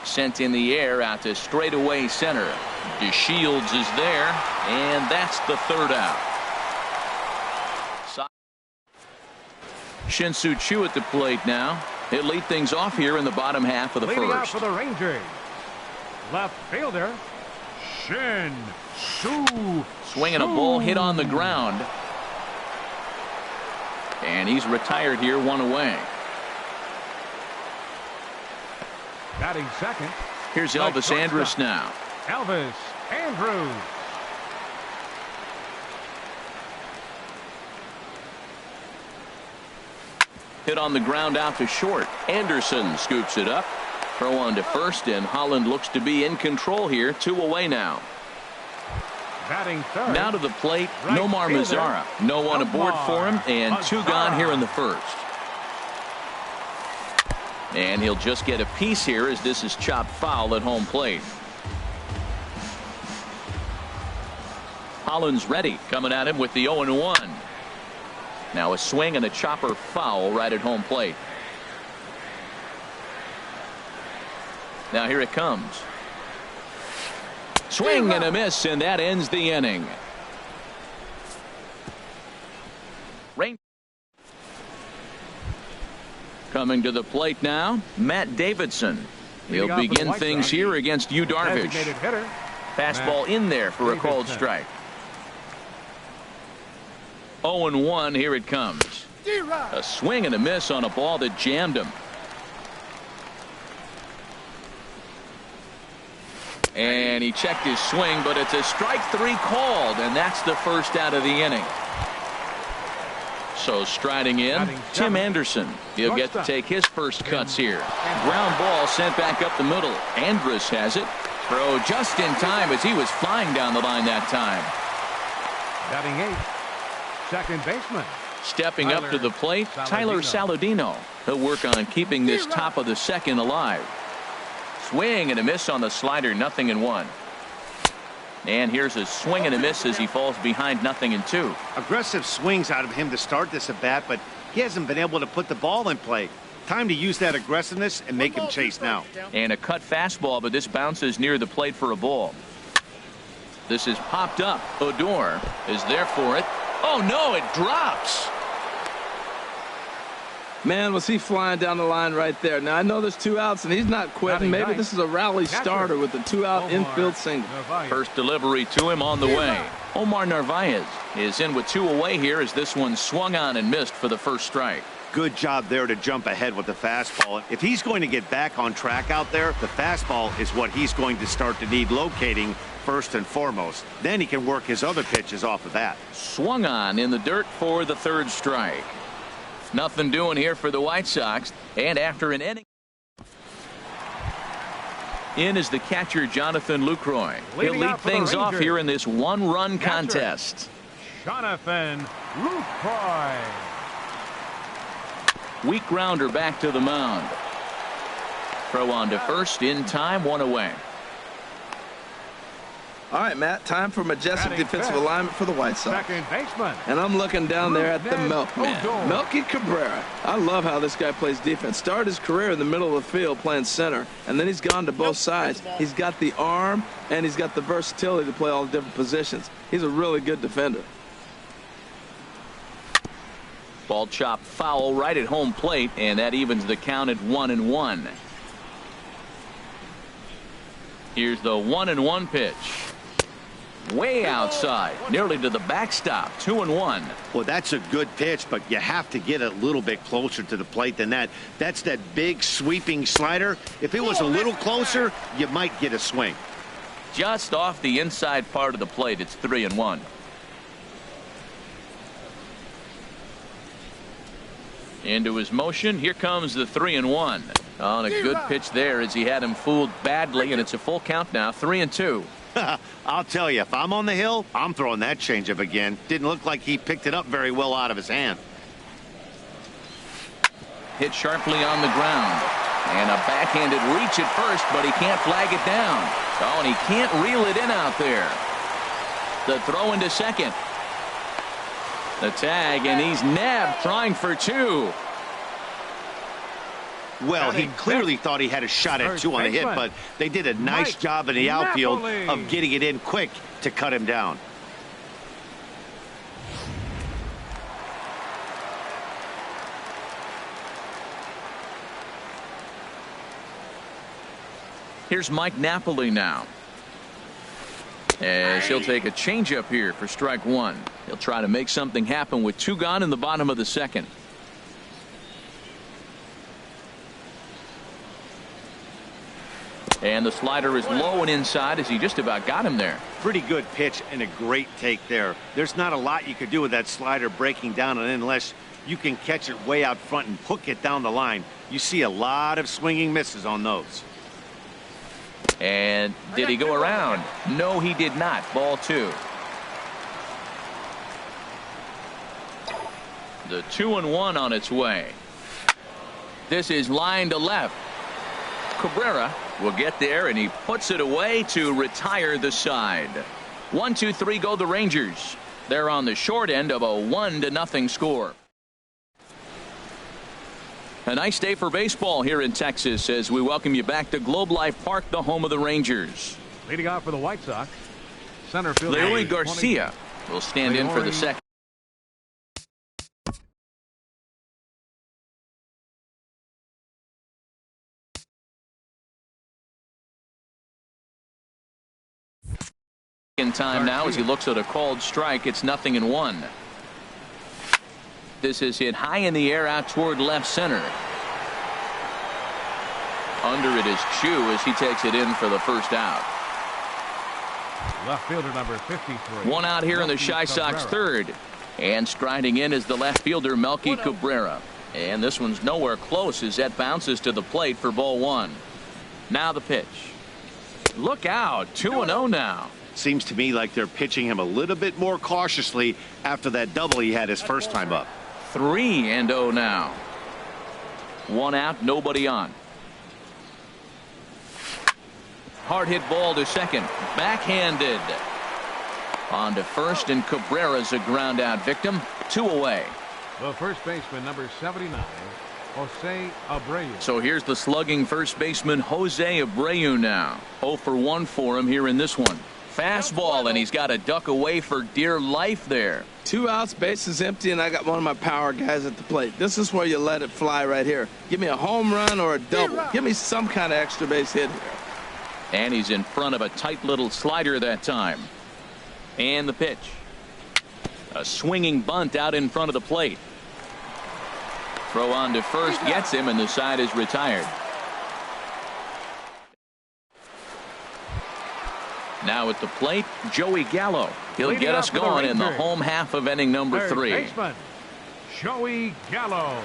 Sent in the air out to straightaway center. DeShields is there, and that's the third out. Shin-Soo Choo at the plate now. He'll lead things off here in the bottom half of the Leading out first. for the Rangers, left fielder Shin-Soo. Swinging a ball hit on the ground. And he's retired here, 1 away. Batting second. Here's Elvis Andrus now. Elvis Andrus. Hit on the ground out to short. Anderson scoops it up. Throw on to first, and Holland looks to be in control here. 2 away now. Batting third. Now to the plate, Right Nomar fielder, Mazara. No one aboard for him, and 2 gone here in the first. And he'll just get a piece here as this is chopped foul at home plate. Holland's ready, coming at him with the 0-1. Now a swing and a chopper foul right at home plate. Now here it comes. Swing and a miss, and that ends the inning. Coming to the plate now, Matt Davidson. He'll begin things here against Yu Darvish. Fastball in there for a called strike. 0-1, here it comes. A swing and a miss on a ball that jammed him. And he checked his swing, but it's a strike 3 called, and that's the first out of the inning. So striding in, Tim Anderson. He'll get to take his first cuts here. Ground ball sent back up the middle. Andrus has it. Throw just in time as he was flying down the line that time. Batting 8th, second baseman. Stepping up to the plate, Tyler Saladino. He'll work on keeping this top of the second alive. Swing and a miss on the slider, 0-1. And here's a swing and a miss as he falls behind 0-2. Aggressive swings out of him to start this at bat, but he hasn't been able to put the ball in play. Time to use that aggressiveness and make him chase now. And a cut fastball, but this bounces near the plate for a ball. This is popped up. Odor is there for it. Oh, no, it drops. Man, was he flying down the line right there. Now, I know there's 2 outs, and he's not quitting. Maybe this is a rally starter with the 2-out infield single. First delivery to him on the way. Omar Narvaez is in with 2 away here as this one swung on and missed for the first strike. Good job there to jump ahead with the fastball. If he's going to get back on track out there, the fastball is what he's going to start to need locating first and foremost. Then he can work his other pitches off of that. Swung on in the dirt for the 3rd strike. Nothing doing here for the White Sox. And after an inning, in is the catcher Jonathan Lucroy. He'll lead things off here in this 1-run contest. Jonathan Lucroy. Weak grounder back to the mound. Throw on to first in time, 1 away. All right, Matt, time for majestic defensive alignment for the White Sox. Second baseman. And I'm looking down there at the milkman, Melky Cabrera. I love how this guy plays defense. Started his career in the middle of the field playing center, and then he's gone to both sides. He's got the arm, and he's got the versatility to play all the different positions. He's a really good defender. Ball chopped foul right at home plate, and that evens the count at 1-1. Here's the 1-1 pitch. Way outside, nearly to the backstop, 2-1. Well, that's a good pitch, but you have to get a little bit closer to the plate than that. That's that big sweeping slider. If it was a little closer, you might get a swing. Just off the inside part of the plate, it's 3-1. Into his motion, here comes the 3-1. On a good pitch there as he had him fooled badly, and it's a full count now, 3-2. I'll tell you, if I'm on the hill, I'm throwing that changeup again. Didn't look like he picked it up very well out of his hand. Hit sharply on the ground. And a backhanded reach at first, but he can't flag it down. Oh, and he can't reel it in out there. The throw into second. The tag, and he's nabbed, trying for 2. Well, he clearly thought he had a shot at 2 on a hit, but they did a nice job in the outfield of getting it in quick to cut him down. Here's Mike Napoli now. As he'll take a changeup here for strike 1. He'll try to make something happen with 2 gone in the bottom of the second. And the slider is low and inside as he just about got him there. Pretty good pitch and a great take there. There's not a lot you could do with that slider breaking down and unless you can catch it way out front and hook it down the line. You see a lot of swinging misses on those. And did he go around? No, he did not. Ball 2. The 2-1 on its way. This is line to left. Cabrera will get there, and he puts it away to retire the side. 1-2-3 go the Rangers. They're on the short end of a 1-0 score. A nice day for baseball here in Texas as we welcome you back to Globe Life Park, the home of the Rangers. Leading off for the White Sox, center field. Leroy Garcia will stand in for the second. Time now as he looks at a called strike. It's 0-1. This is hit high in the air out toward left center. Under it is Chu as he takes it in for the first out. Left fielder number 53. 1 out here in the Chi Sox third. And striding in is the left fielder Melky Cabrera. And this one's nowhere close as that bounces to the plate for ball 1. Now the pitch. Look out, 2-0 now. Seems to me like they're pitching him a little bit more cautiously after that double he had his first time up. 3-0 now. 1 out, nobody on. Hard hit ball to second. Backhanded. On to first, and Cabrera's a ground out victim. 2 away. The first baseman, number 79, Jose Abreu. So here's the slugging first baseman, Jose Abreu now. 0 for 1 for him here in this one. Fastball, and he's got to duck away for dear life there. 2 outs, bases empty, and I got one of my power guys at the plate. This is where you let it fly right here. Give me a home run or a double. Give me some kind of extra base hit here. And he's in front of a tight little slider that time. And the pitch. A swinging bunt out in front of the plate. Throw on to first, gets him, and the side is retired. Now at the plate, Joey Gallo. He'll get us going in the home half of inning number 3. Baseman, Joey Gallo.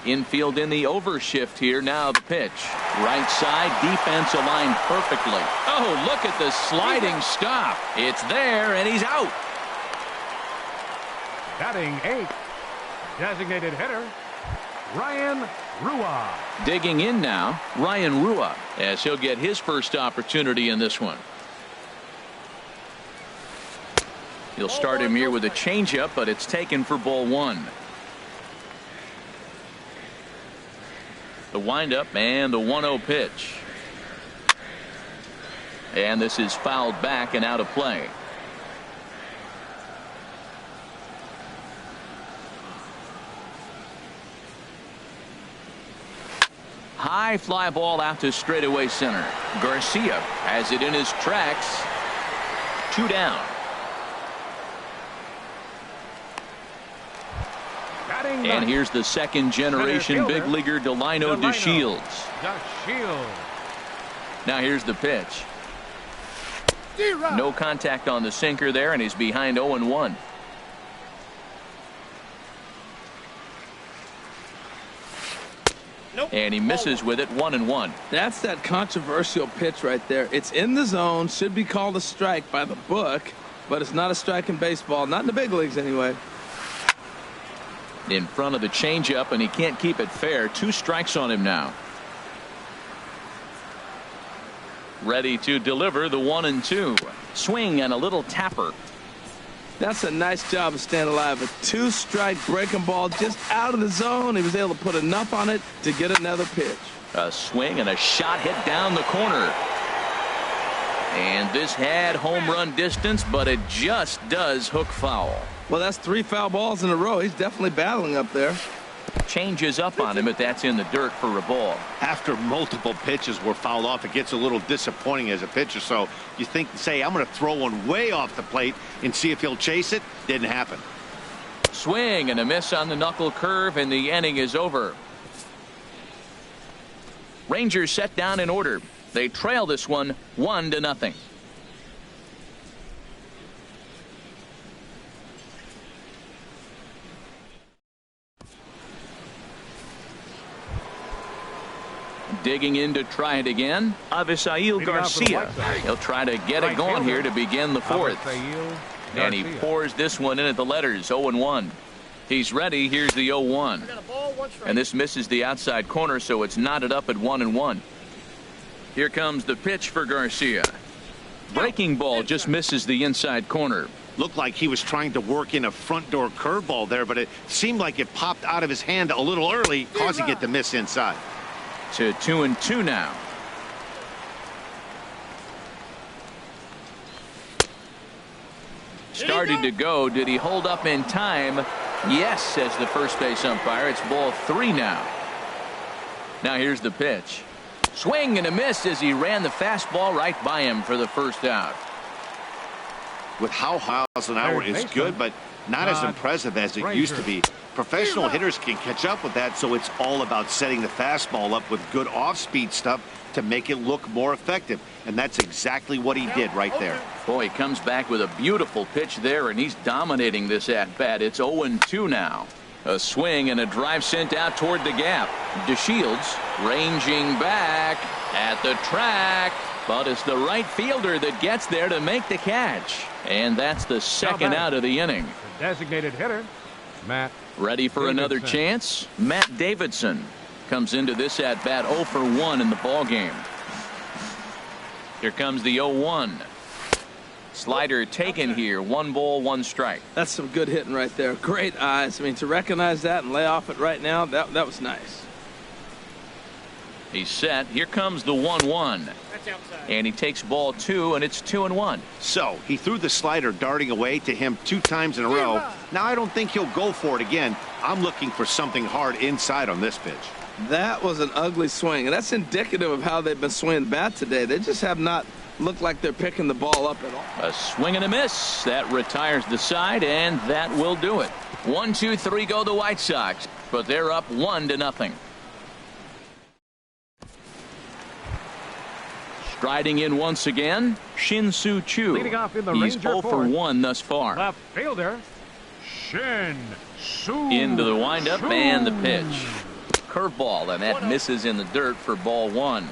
Infield in the overshift here. Now the pitch. Right side, defense aligned perfectly. Oh, look at the sliding stop. It's there, and he's out. Batting 8th, designated hitter, Ryan Rua. Digging in now, Ryan Rua, as he'll get his first opportunity in this one. He'll start him here with a changeup, but it's taken for ball 1. The windup and the 1-0 pitch. And this is fouled back and out of play. High fly ball out to straightaway center. Garcia has it in his tracks. 2 down. And here's the second generation big leaguer Delino DeShields. Now here's the pitch. No contact on the sinker there, and he's behind 0-1. And he misses with it, 1-1. That's that controversial pitch right there. It's in the zone, should be called a strike by the book, but it's not a strike in baseball, not in the big leagues anyway. In front of the changeup, and he can't keep it fair. 2 strikes on him now. Ready to deliver the 1-2. Swing and a little tapper. That's a nice job of staying alive. A 2-strike breaking ball just out of the zone. He was able to put enough on it to get another pitch. A swing and a shot hit down the corner. And this had home run distance, but it just does hook foul. Well, that's 3 foul balls in a row. He's definitely battling up there. Changes up on him, but that's in the dirt for a ball. After multiple pitches were fouled off, it gets a little disappointing as a pitcher. So you think, say, I'm going to throw one way off the plate and see if he'll chase it. Didn't happen. Swing and a miss on the knuckle curve, and the inning is over. Rangers set down in order. They trail this one 1-0. Digging in to try it again, Avisail Garcia. He'll try to get it going here to begin the 4th. And he pours this one in at the letters, 0-1. He's ready. Here's the 0-1. And this misses the outside corner, so it's knotted up at 1-1. Here comes the pitch for Garcia. Breaking ball just misses the inside corner. Looked like he was trying to work in a front door curveball there, but it seemed like it popped out of his hand a little early, causing it to miss inside. To 2-2 now. Started to go. Did he hold up in time? Yes, says the first base umpire. It's ball 3 now. Now here's the pitch. Swing and a miss as he ran the fastball right by him for the first out. With how miles an hour is good, but not as impressive as it used to be. Professional hitters can catch up with that, so it's all about setting the fastball up with good off-speed stuff to make it look more effective. And that's exactly what he did right there. Boy, he comes back with a beautiful pitch there, and he's dominating this at-bat. It's 0-2 now. A swing and a drive sent out toward the gap. DeShields ranging back at the track, but it's the right fielder that gets there to make the catch. And that's the second out of the inning. The designated hitter, Matt. Ready for another chance? Matt Davidson comes into this at bat 0 for 1 in the ball game. Here comes the 0-1. Slider taken here. 1 ball, 1 strike. That's some good hitting right there. Great eyes. I mean, to recognize that and lay off it right now, that was nice. He's set. Here comes the 1-1. And he takes ball 2, and it's 2-1. So he threw the slider darting away to him 2 times in a row. Now I don't think he'll go for it again. I'm looking for something hard inside on this pitch. That was an ugly swing, and that's indicative of how they've been swinging the bat today. They just have not looked like they're picking the ball up at all. A swing and a miss. That retires the side, and that will do it. 1, 2, 3 go the White Sox, but they're up 1-0. Striding in once again, Shin-Soo Choo. Leading off in the He's Ranger 0 for fourth. 1 thus far. Left fielder, Shin-Soo Into the windup Choo. and the pitch. Curveball, and that misses in the dirt for ball 1.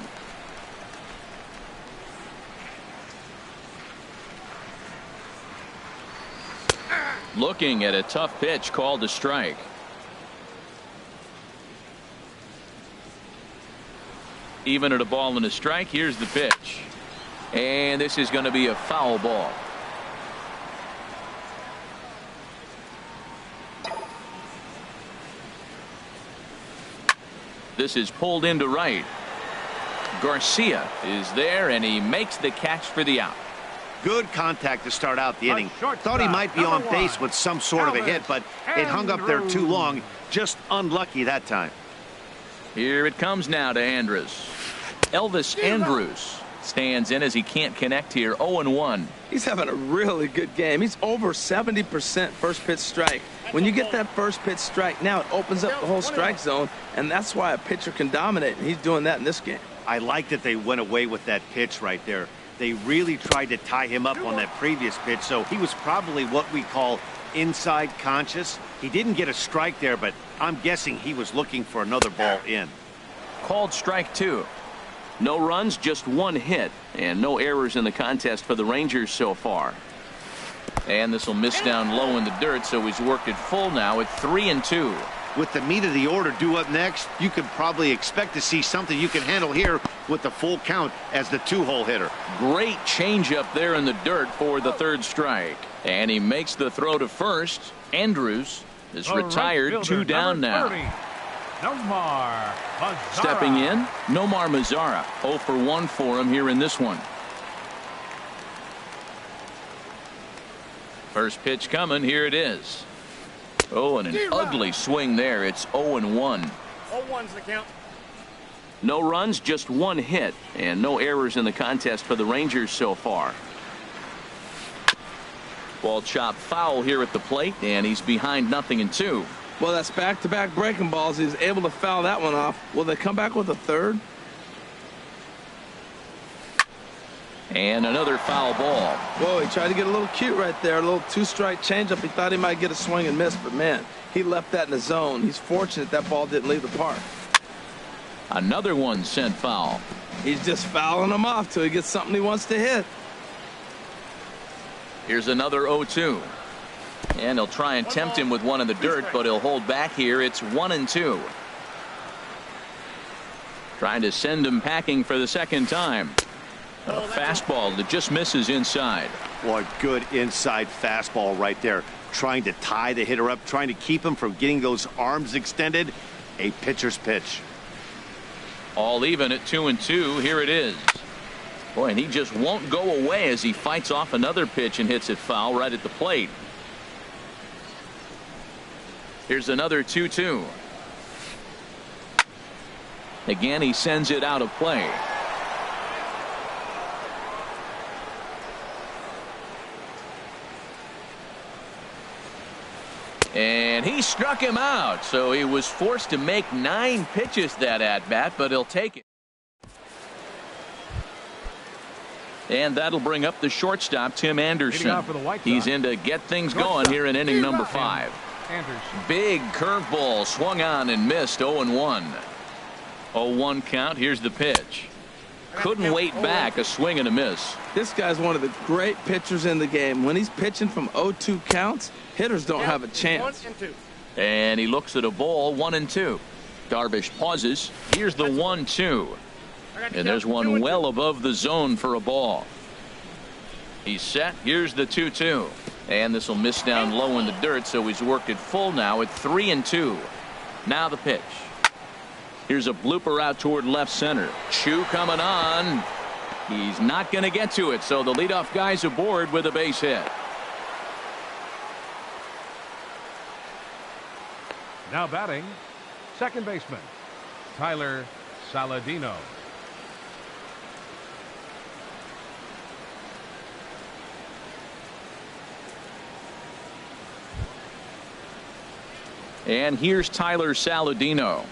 Looking at a tough pitch called a strike. Even at a ball and a strike, here's the pitch. And this is going to be a foul ball. This is pulled into right. Garcia is there, and he makes the catch for the out. Good contact to start out the inning. shortstop, Thought he might be on number base 1, with some sort of a hit, but it hung up there too long. Just unlucky that time. Here it comes now to Andrus. Elvis Andrus stands in as he can't connect here. 0-1. He's having a really good game. He's over 70% first pitch strike. When you get that first pitch strike, now it opens up the whole strike zone, and that's why a pitcher can dominate, and he's doing that in this game. I like that they went away with that pitch right there. They really tried to tie him up on that previous pitch, so he was probably what we call inside conscious. He didn't get a strike there, but I'm guessing he was looking for another ball in. Called strike 2. No runs, just 1 hit, and no errors in the contest for the Rangers so far. And this will miss down low in the dirt, so he's worked it full now at 3-2. With the meat of the order due up next, you could probably expect to see something you can handle here with the full count as the 2-hole hitter. Great changeup there in the dirt for the 3rd strike. And he makes the throw to first. Andrews is retired, right 2 down now. 30, Nomar Mazara. Stepping in, Nomar Mazara. 0 for 1 for him here in this one. First pitch coming. Here it is. Oh, and an ugly swing there. It's 0-1. 0-1's the count. No runs, just 1 hit, and no errors in the contest for the Rangers so far. Ball chopped foul here at the plate, and he's behind 0-2. Well, that's back-to-back breaking balls. He's able to foul that one off. Will they come back with a 3rd? And another foul ball. Whoa, he tried to get a little cute right there. A little 2-strike changeup. He thought he might get a swing and miss, but man, he left that in the zone. He's fortunate that ball didn't leave the park. Another one sent foul. He's just fouling them off till he gets something he wants to hit. Here's another 0-2. And he'll try and tempt him with one in the dirt, but he'll hold back here. It's 1-2. Trying to send him packing for the 2nd time. A fastball that just misses inside. Boy, good inside fastball right there. Trying to tie the hitter up, trying to keep him from getting those arms extended. A pitcher's pitch. All even at 2-2. Here it is. Boy, and he just won't go away as he fights off another pitch and hits it foul right at the plate. Here's another 2-2. Again, he sends it out of play. And he struck him out, so he was forced to make 9 pitches that at-bat, but he'll take it. And that'll bring up the shortstop, Tim Anderson. He's in to get things going here in inning number 5. Anderson. Big curveball swung on and missed. 0-1. 0-1 count. Here's the pitch. Couldn't wait back. A swing and a miss. This guy's one of the great pitchers in the game. When he's pitching from 0-2 counts, hitters don't have a chance. And he looks at a ball. 1-2. Darvish pauses. Here's the 1-2. And there's one well above the zone for a ball. He's set. Here's the 2-2. And this will miss down low in the dirt, so he's worked it full now at 3-2. Now the pitch. Here's a blooper out toward left center. Chu coming on. He's not going to get to it, so the leadoff guy's aboard with a base hit. Now batting, second baseman, Tyler Saladino. And here's Tyler Saladino.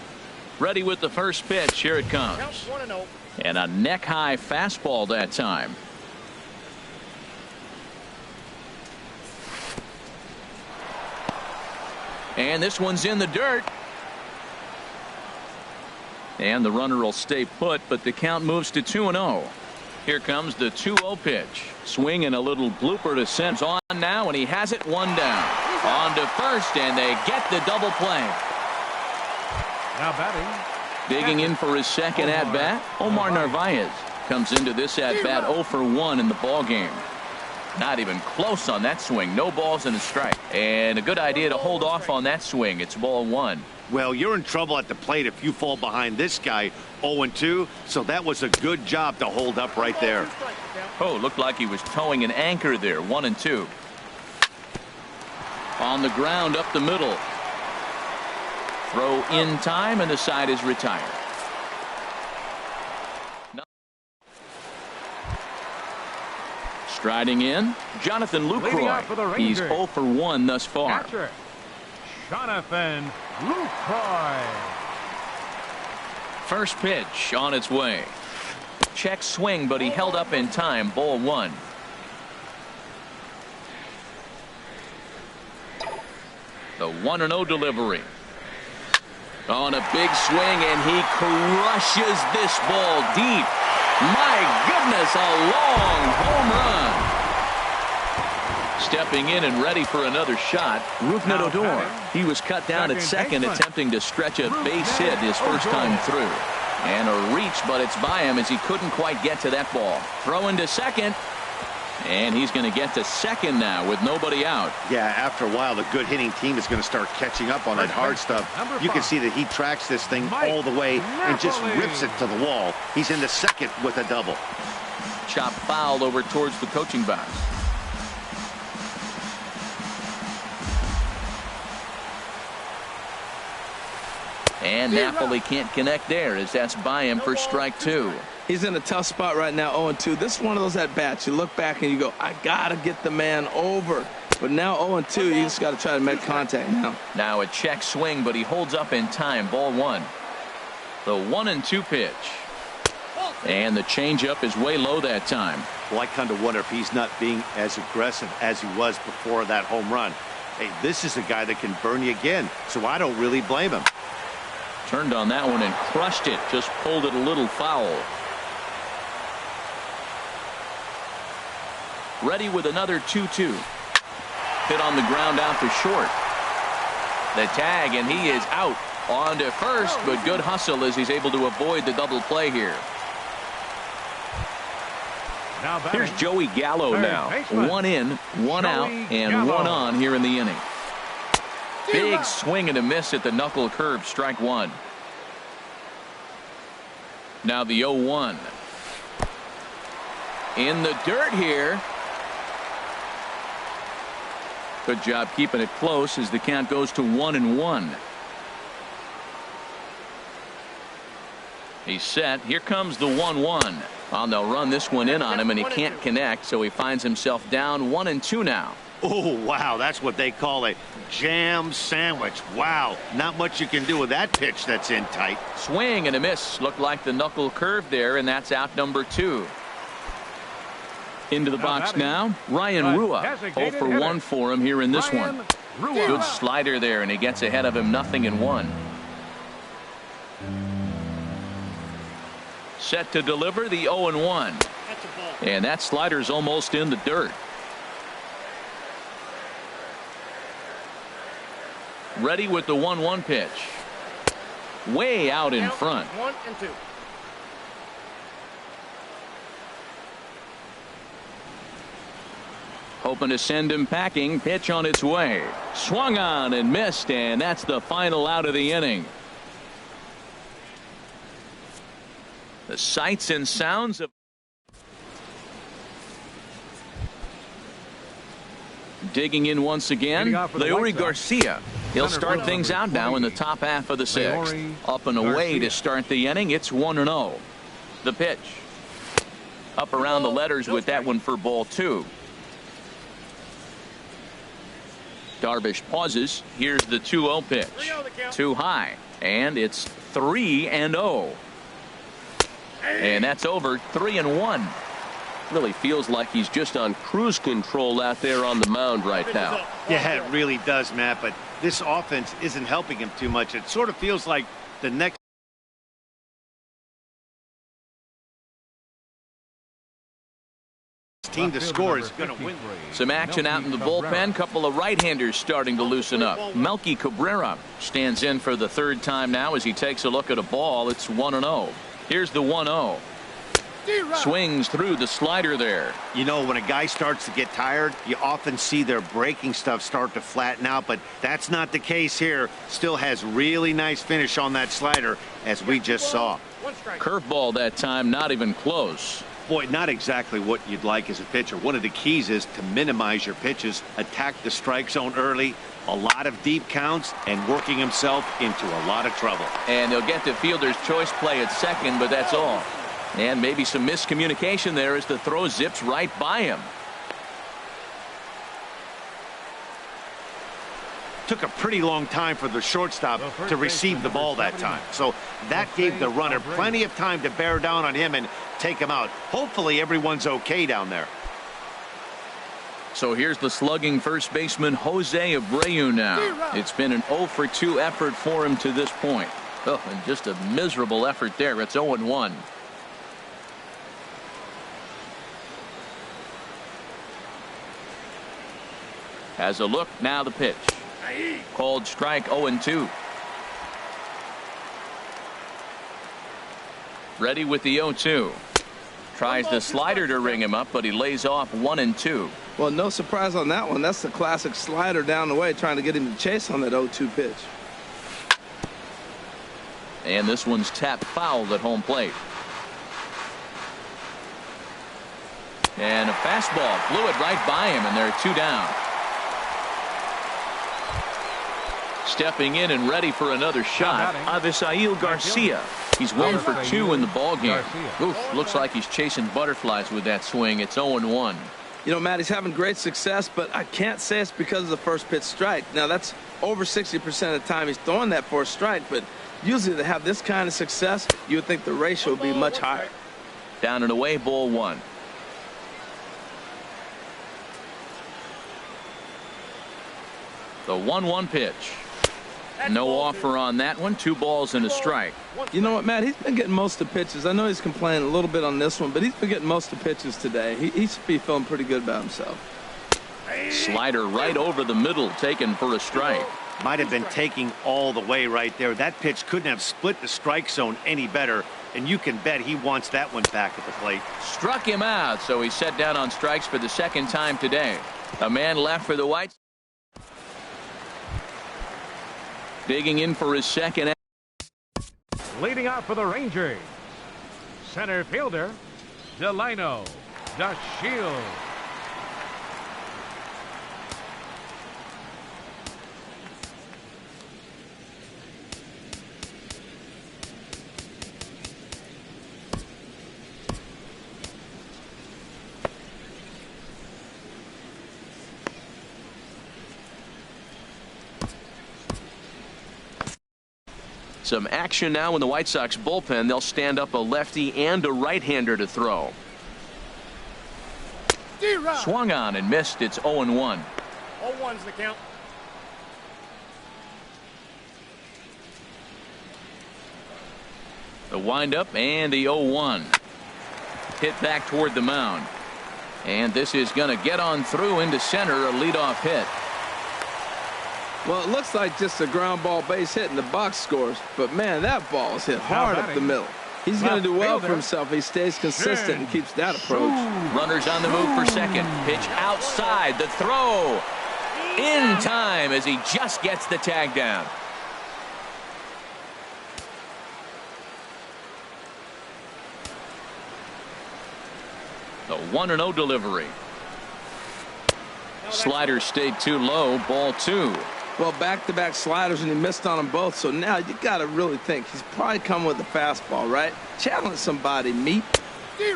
Ready with the first pitch. Here it comes. And a neck-high fastball that time. And this one's in the dirt. And the runner will stay put, but the count moves to 2-0. Here comes the 2-0 pitch. Swing and a little blooper to Sims on now, and he has it. One down. On to first, and they get the double play. Now batting. Digging in for his second at-bat, Omar Narvaez comes into this at-bat 0 for 1 in the ball game. Not even close on that swing. No balls and a strike. And a good idea to hold off on that swing. It's ball 1. Well, you're in trouble at the plate if you fall behind this guy 0-2, so that was a good job to hold up right there. Oh, looked like he was towing an anchor there. 1-2. On the ground up the middle. Throw in time, and the side is retired. Striding in, Jonathan Lucroy. He's 0 for 1 thus far. Catcher, Jonathan Lucroy. First pitch on its way. Check swing, but he held up in time. Ball 1. The 1-0 delivery. On a big swing, and he crushes this ball deep. My goodness, a long home run. Stepping in and ready for another shot, Rougned Odor. He was cut down at second, attempting to stretch a base hit his first time through. And a reach, but it's by him as he couldn't quite get to that ball. Throw into second. And he's going to get to second now with nobody out. Yeah, after a while, the good hitting team is going to start catching up on that hard stuff. You can see that he tracks this thing all the way and just rips it to the wall. He's in the second with a double. Chop foul over towards the coaching box. And Napoli can't connect there as that's by him for strike 2. He's in a tough spot right now, 0-2. This is one of those at-bats. You look back and you go, I got to get the man over. But now 0-2, you just got to try to make contact now. Now a check swing, but he holds up in time. Ball 1. The 1-2 pitch. And the changeup is way low that time. Well, I kind of wonder if he's not being as aggressive as he was before that home run. Hey, this is a guy that can burn you again, so I don't really blame him. Turned on that one and crushed it. Just pulled it a little foul. Ready with another 2-2. Hit on the ground out to short. The tag, and he is out. On to first, but good hustle as he's able to avoid the double play here. Here's Joey Gallo now. 1 in, 1 out, and 1 on here in the inning. Big swing and a miss at the knuckle curve. Strike 1. Now the 0-1. In the dirt here. Good job keeping it close as the count goes to 1-1. He's set. Here comes the 1-1. They'll run this one in on him, and he can't connect, so he finds himself down 1-2 now. Oh, wow, that's what they call a jam sandwich. Wow, not much you can do with that pitch that's in tight. Swing and a miss. Looked like the knuckle curve there, and that's out number 2. Into the box now, Ryan Rua. 0 for 1 for him here in this one. Good slider there, and he gets ahead of him 0-1. Set to deliver the 0-1. And that slider's almost in the dirt. Ready with the 1-1 pitch. Way out in front. 1-2. Hoping to send him packing. Pitch on its way. Swung on and missed, and that's the final out of the inning. The sights and sounds of digging in once again, Leury Garcia. He'll start things out now in the top half of the sixth. Up and away to start the inning. It's 1-0. The pitch. Up around the letters with that one for ball 2. Darvish pauses. Here's the 2-0 pitch. Too high. And it's 3-0. And that's over. 3-1. Really feels like he's just on cruise control out there on the mound right now. Yeah, it really does, Matt, but this offense isn't helping him too much. It sort of feels like the next team to score is going to win. Some action out in the bullpen. Couple of right-handers starting to loosen up. Melky Cabrera stands in for the third time now as he takes a look at a ball. It's 1-0. Here's the 1-0. Swings through the slider there. You know, when a guy starts to get tired, you often see their breaking stuff start to flatten out, but that's not the case here. Still has really nice finish on that slider, as we just saw. Curveball that time, not even close. Boy, not exactly what you'd like as a pitcher. One of the keys is to minimize your pitches, attack the strike zone early, a lot of deep counts, and working himself into a lot of trouble. And he'll get the fielder's choice play at second, but that's all. And maybe some miscommunication there as the throw zips right by him. Took a pretty long time for the shortstop to receive the ball that time. So that gave the runner plenty of time to bear down on him and take him out. Hopefully everyone's okay down there. So here's the slugging first baseman Jose Abreu now. It's been an 0-for-2 effort for him to this point. Oh, and just a miserable effort there. It's 0-1. Has a look, now the pitch. Called strike, 0-2. Ready with the 0-2. Tries the slider to ring him up, but he lays off 1-2. Well, no surprise on that one. That's the classic slider down the way, trying to get him to chase on that 0-2 pitch. And this one's tapped foul at home plate. And a fastball blew it right by him, and they're 2 down. Stepping in and ready for another shot, Avisail Garcia. He's 1 for 2 in the ballgame. Oof, looks like he's chasing butterflies with that swing. It's 0-1. You know, Matt, he's having great success, but I can't say it's because of the first pitch strike. Now, that's over 60% of the time he's throwing that for a strike, but usually to have this kind of success, you would think the ratio would be much higher. Down and away, ball 1. The 1-1 pitch. No offer on that one. 2 balls and a strike. You know what, Matt? He's been getting most of the pitches. I know he's complaining a little bit on this one, but he's been getting most of the pitches today. He should be feeling pretty good about himself. Slider right over the middle, taken for a strike. Might have been taking all the way right there. That pitch couldn't have split the strike zone any better, and you can bet he wants that one back at the plate. Struck him out, so he's set down on strikes for the second time today. A man left for the Whites. Digging in for his second. Leading out for the Rangers, center fielder Delino DeShields. Some action now in the White Sox bullpen. They'll stand up a lefty and a right-hander to throw. Swung on and missed. It's 0-1. 0-1's the count. The windup and the 0-1. Hit back toward the mound. And this is going to get on through into center, a leadoff hit. Well, it looks like just a ground ball base hit and the box scores. But, man, that ball is hit hard up the middle. He's going to do well for himself. He stays consistent and keeps that approach. Runners on the move for second. Pitch outside. The throw in time as he just gets the tag down. The 1-0 delivery. Slider stayed too low. Ball 2. Well, back-to-back sliders, and he missed on them both. So now you got to really think he's probably coming with a fastball, right? Challenge somebody, meet.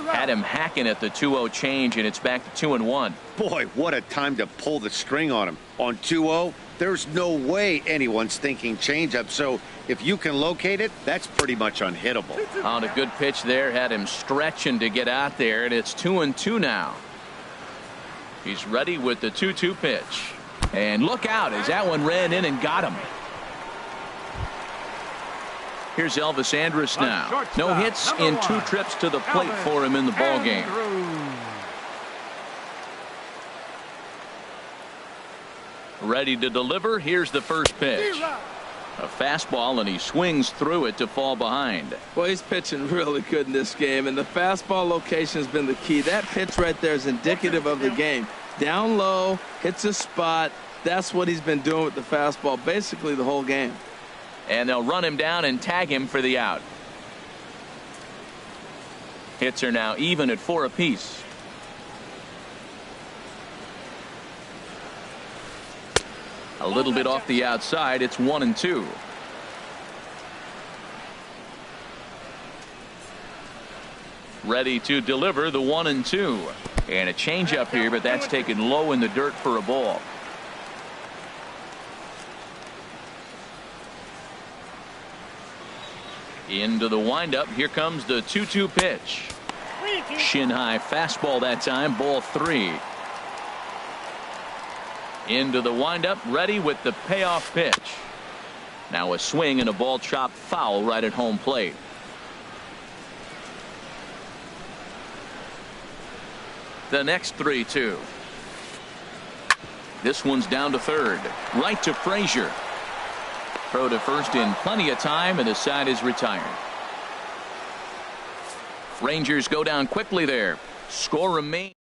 Had him hacking at the 2-0 change, and it's back to 2-1. Boy, what a time to pull the string on him. On 2-0, there's no way anyone's thinking changeup. So if you can locate it, that's pretty much unhittable. On a good pitch there, had him stretching to get out there, and it's 2-2 now. He's ready with the 2-2 pitch. And look out as that one ran in and got him. Here's Elvis Andrus now. No hits in 2 trips to the plate for him in the ball game. Ready to deliver. Here's the first pitch. A fastball, and he swings through it to fall behind. Well, he's pitching really good in this game, and the fastball location has been the key. That pitch right there is indicative of the game. Down low, hits a spot. That's what he's been doing with the fastball basically the whole game. And they'll run him down and tag him for the out. Hits are now even at 4 apiece. A little bit off the outside. It's 1-2. Ready to deliver the 1-2. And a changeup here, but that's taken low in the dirt for a ball. Into the windup. Here comes the 2-2 pitch. Shin high fastball that time. Ball 3. Into the windup. Ready with the payoff pitch. Now a swing and a ball chopped foul right at home plate. The next 3-2. This one's down to third. Right to Frazier. Throw to first in plenty of time, and the side is retired. Rangers go down quickly there. Score remains.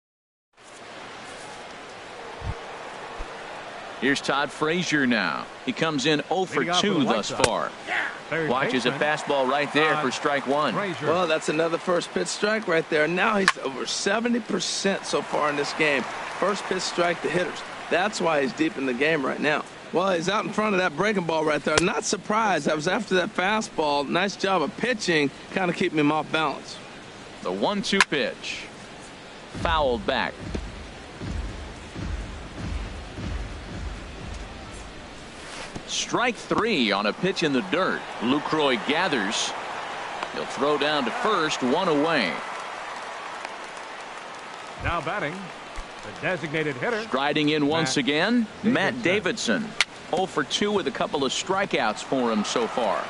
Here's Todd Frazier now. He comes in 0 for 2 thus far. Watches a fastball right there for strike 1. Well, that's another first pitch strike right there. Now he's over 70% so far in this game. First pitch strike to hitters. That's why he's deep in the game right now. Well, he's out in front of that breaking ball right there. Not surprised. That was after that fastball. Nice job of pitching, kind of keeping him off balance. The 1-2 pitch. Fouled back. Strike 3 on a pitch in the dirt. Lucroy gathers. He'll throw down to first, 1 away. Now batting, the designated hitter. Striding in once again, Matt Davidson. 0 for 2 with a couple of strikeouts for him so far.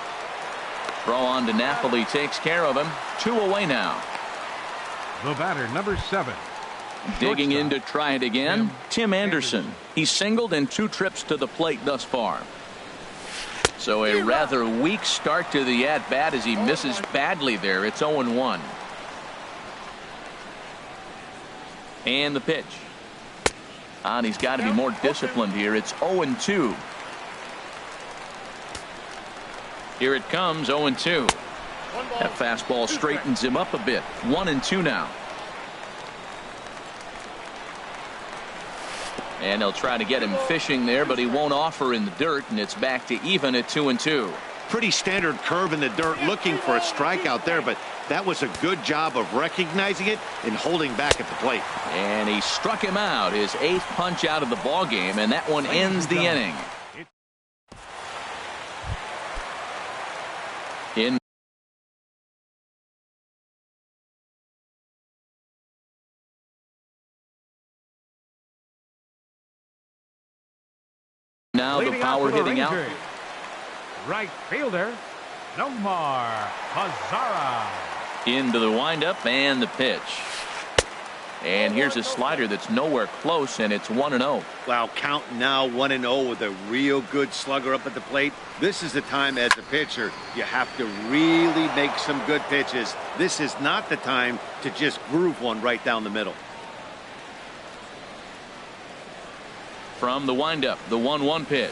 Throw on to Napoli takes care of him. 2 away now. The batter, number 7. Digging in to try it again, Tim Anderson. He's singled in 2 trips to the plate thus far. So a rather weak start to the at-bat as he misses badly there. It's 0-1. And the pitch. And he's got to be more disciplined here. It's 0-2. Here it comes, 0-2. That fastball straightens him up a bit. 1-2 now. And they'll try to get him fishing there, but he won't offer in the dirt, and it's back to even at 2-2. Pretty standard curve in the dirt, looking for a strikeout there, but that was a good job of recognizing it and holding back at the plate. And he struck him out, his 8th punch out of the ball game, and that one ends the inning. In now the power hitting out. Right fielder, Nomar Mazara. Into the windup and the pitch. And here's a slider that's nowhere close, and it's 1-0. Wow, count now 1-0 with a real good slugger up at the plate. This is the time as a pitcher you have to really make some good pitches. This is not the time to just groove one right down the middle. From the windup, the 1-1 pitch.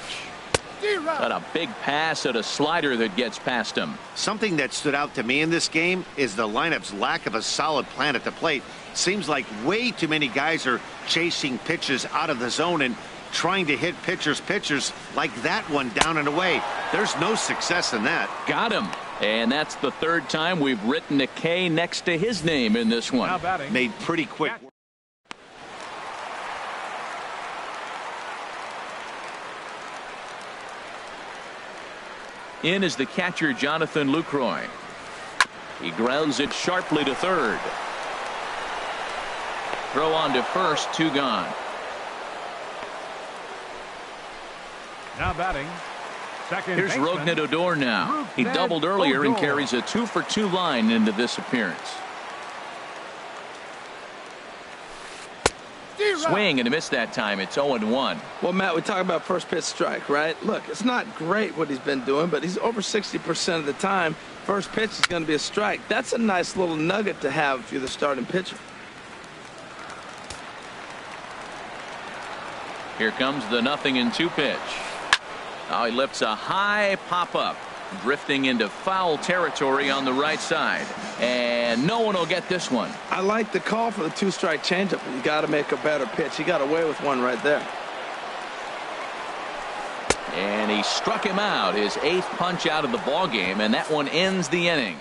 Got a big pass at a slider that gets past him. Something that stood out to me in this game is the lineup's lack of a solid plan at the plate. Seems like way too many guys are chasing pitches out of the zone and trying to hit pitchers like that one down and away. There's no success in that. Got him. And that's the third time we've written a K next to his name in this one. Made pretty quick. In is the catcher, Jonathan Lucroy. He grounds it sharply to third. Throw on to first, 2 gone. Now batting. Second Here's baseman, Rougned Odor now. He doubled earlier and carries a 2-for-2 line into this appearance. Swing and a miss that time. It's 0-1. Well, Matt, we talk about first pitch strike, right? Look, it's not great what he's been doing, but he's over 60% of the time. First pitch is going to be a strike. That's a nice little nugget to have if you're the starting pitcher. Here comes the 0-2 pitch. Now he lifts a high pop-up, drifting into foul territory on the right side. And no one will get this one. I like the call for the 2-strike changeup. You got to make a better pitch. He got away with one right there. And he struck him out, his 8th punch out of the ball game, and that one ends the inning.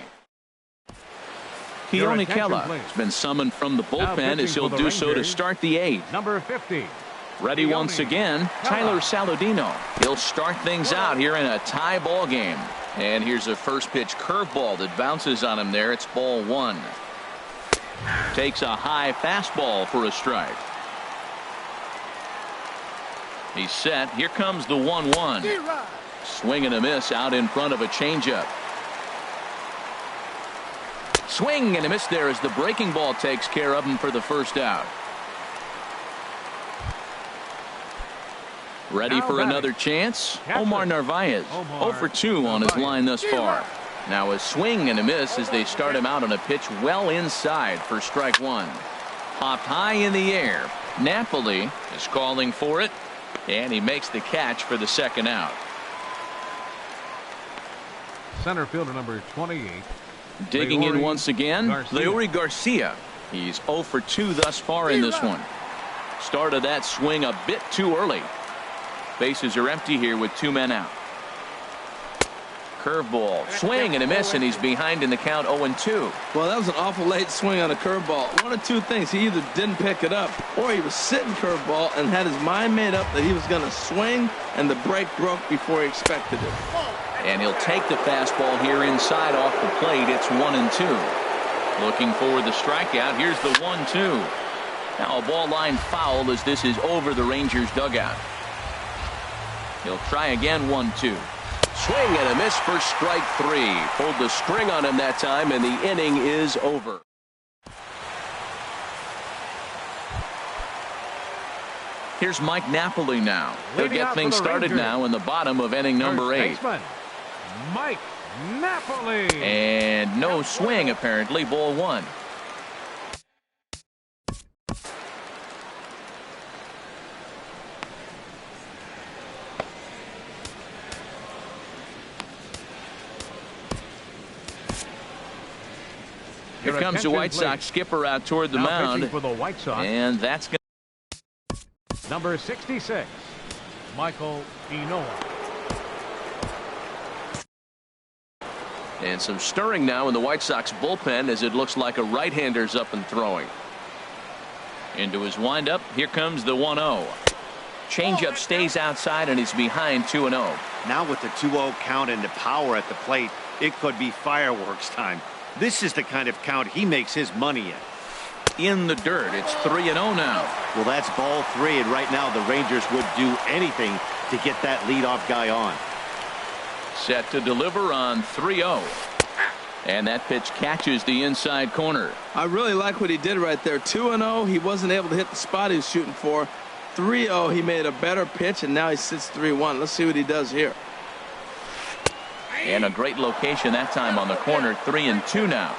Keone Kela has been summoned from the bullpen as he'll do so to start the 8th. Number 50. Ready once again, Tyler Saladino. He'll start things out here in a tie ball game. And here's a first pitch curveball that bounces on him there. It's ball 1. Takes a high fastball for a strike. He's set. Here comes the 1-1. Swing and a miss out in front of a changeup. Swing and a miss there as the breaking ball takes care of him for the first out. Ready for another chance? Omar Narvaez, 0-for-2 on his line thus far. Now a swing and a miss as they start him out on a pitch well inside for strike 1. Popped high in the air. Napoli is calling for it, and he makes the catch for the second out. Center fielder number 28. Digging in once again, Leori Garcia. He's 0-for-2 thus far in this one. Started that swing a bit too early. Bases are empty here with 2 men out. Curveball, swing and a miss, and he's behind in the count 0-2. Well, that was an awful late swing on a curveball. One of two things. He either didn't pick it up or he was sitting curveball and had his mind made up that he was going to swing, and the break broke before he expected it. And he'll take the fastball here inside off the plate. It's 1-2. Looking for the strikeout. Here's the 1-2. Now a ball line foul as this is over the Rangers dugout. He'll try again. 1-2. Swing and a miss for strike 3. Pulled the string on him that time, and the inning is over. Here's Mike Napoli now. He'll get things started now in the bottom of inning number 8. Mike Napoli. And no swing apparently. Ball 1. Here comes the White Sox skipper out toward the mound. For the White Sox. And that's going to number 66, Michael Inoue. And some stirring now in the White Sox bullpen as it looks like a right-hander's up and throwing. Into his windup. Here comes the 1-0. Changeup stays outside and he's behind 2-0. Now with the 2-0 count and the power at the plate, it could be fireworks time. This is the kind of count he makes his money in the dirt. It's 3-0 now. Well, that's ball 3, and right now the Rangers would do anything to get that leadoff guy on. Set to deliver on 3-0. And that pitch catches the inside corner. I really like what he did right there. 2-0. He wasn't able to hit the spot he was shooting for. 3-0. He made a better pitch, and now he sits 3-1. Let's see what he does here. And a great location that time on the corner. 3-2 now.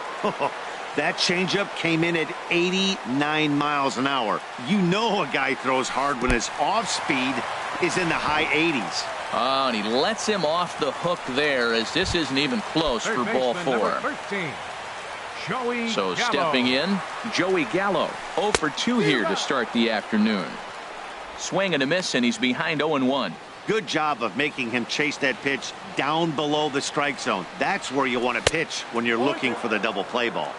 That changeup came in at 89 miles an hour. You know a guy throws hard when his off speed is in the high 80s. Oh, and he lets him off the hook there, as this isn't even close for ball 4. 13, Joey So Gallo. stepping in, Joey Gallo. 0 for 2 here to start the afternoon. Swing and a miss, and he's behind 0-1. Good job of making him chase that pitch down below the strike zone. That's where you want to pitch when you're looking for the double play ball.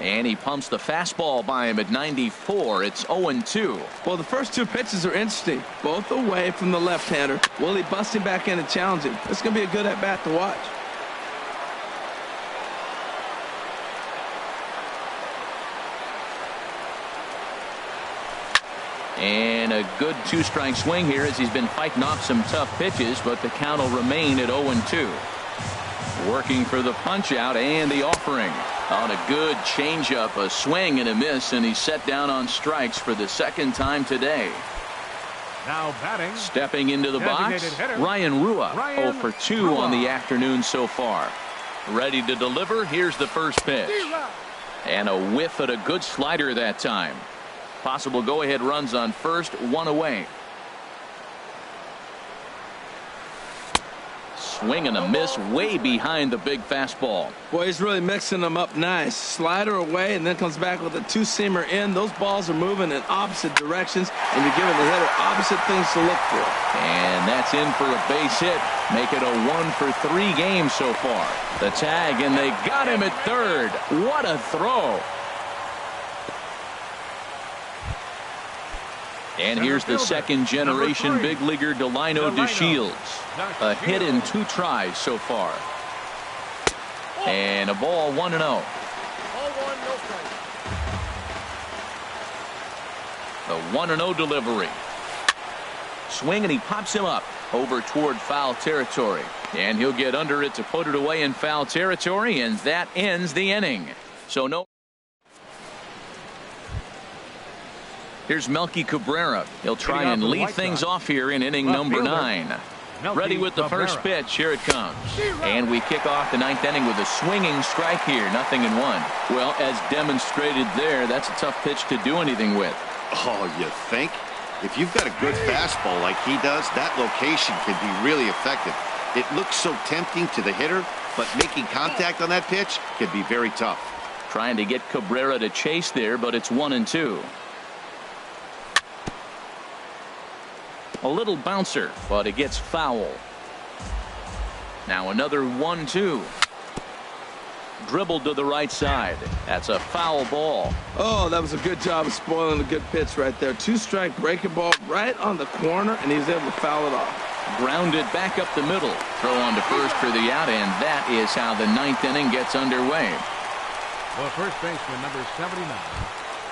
And he pumps the fastball by him at 94. It's 0-2. Well, the first 2 pitches are interesting. Both away from the left-hander. Will he bust him back in and challenge him? It's going to be a good at-bat to watch. And a good 2-strike swing here as he's been fighting off some tough pitches, but the count will remain at 0-2. Working for the punch out and the offering. On a good changeup, a swing and a miss, and he's set down on strikes for the second time today. Now batting. Stepping into the box, hitter, Ryan Rua. 0 for 2 Rua. on the afternoon so far. Ready to deliver. Here's the first pitch. And a whiff at a good slider that time. Possible go-ahead runs on first, 1 away. Swing and a miss way behind the big fastball. Boy, he's really mixing them up nice. Slider away and then comes back with a 2-seamer in. Those balls are moving in opposite directions, and you're giving the hitter opposite things to look for. And that's in for a base hit. Make it a 1 for 3 game so far. The tag, and they got him at third. What a throw. And here's the second generation big leaguer Delino DeShields. A hit in 2 tries so far. And a ball 1-0. The 1-0 delivery. Swing, and he pops him up over toward foul territory. And he'll get under it to put it away in foul territory, and that ends the inning. So no. Here's Melky Cabrera. He'll try and lead things off here in inning number 9. Ready with the first pitch. Here it comes. And we kick off the 9th inning with a swinging strike here. 0-1. Well, as demonstrated there, that's a tough pitch to do anything with. Oh, you think? If you've got a good fastball like he does, that location can be really effective. It looks so tempting to the hitter, but making contact on that pitch can be very tough. Trying to get Cabrera to chase there, but it's 1-2. A little bouncer, but it gets foul. Now another 1-2. Dribbled to the right side. That's a foul ball. Oh, that was a good job of spoiling a good pitch right there. 2-strike breaking ball right on the corner, and he was able to foul it off. Grounded back up the middle. Throw on to first for the out, and that is how the 9th inning gets underway. Well, first baseman number 79.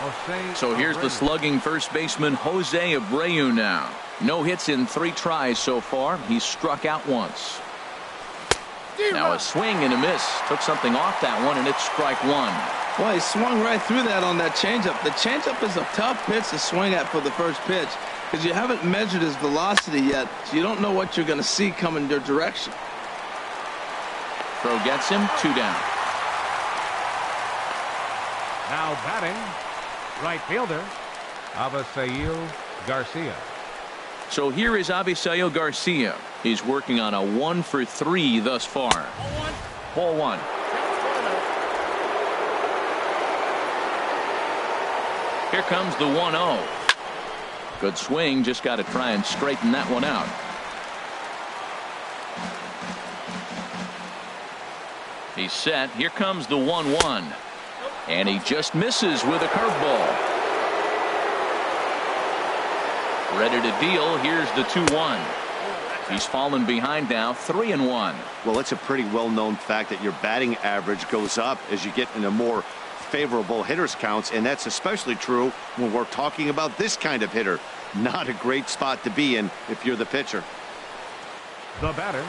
Jose So here's Abreu. the slugging first baseman Jose Abreu now. No hits in 3 tries so far. He's struck out once. Now a swing and a miss. Took something off that one, and it's strike 1. Well, he swung right through that on that changeup. The changeup is a tough pitch to swing at for the first pitch because you haven't measured his velocity yet, so you don't know what you're going to see coming your direction. Throw gets him. 2 down. Now batting, right fielder, Avisail Garcia. So here is Avisail Garcia. He's working on a 1 for 3 thus far. Ball 1. Here comes the 1-0. Good swing. Just got to try and straighten that one out. He's set. Here comes the 1-1. And he just misses with a curveball. Ready to deal. Here's the 2-1. He's fallen behind now, 3-1. Well, it's a pretty well-known fact that your batting average goes up as you get into more favorable hitters counts, and that's especially true when we're talking about this kind of hitter. Not a great spot to be in if you're the pitcher. The batter,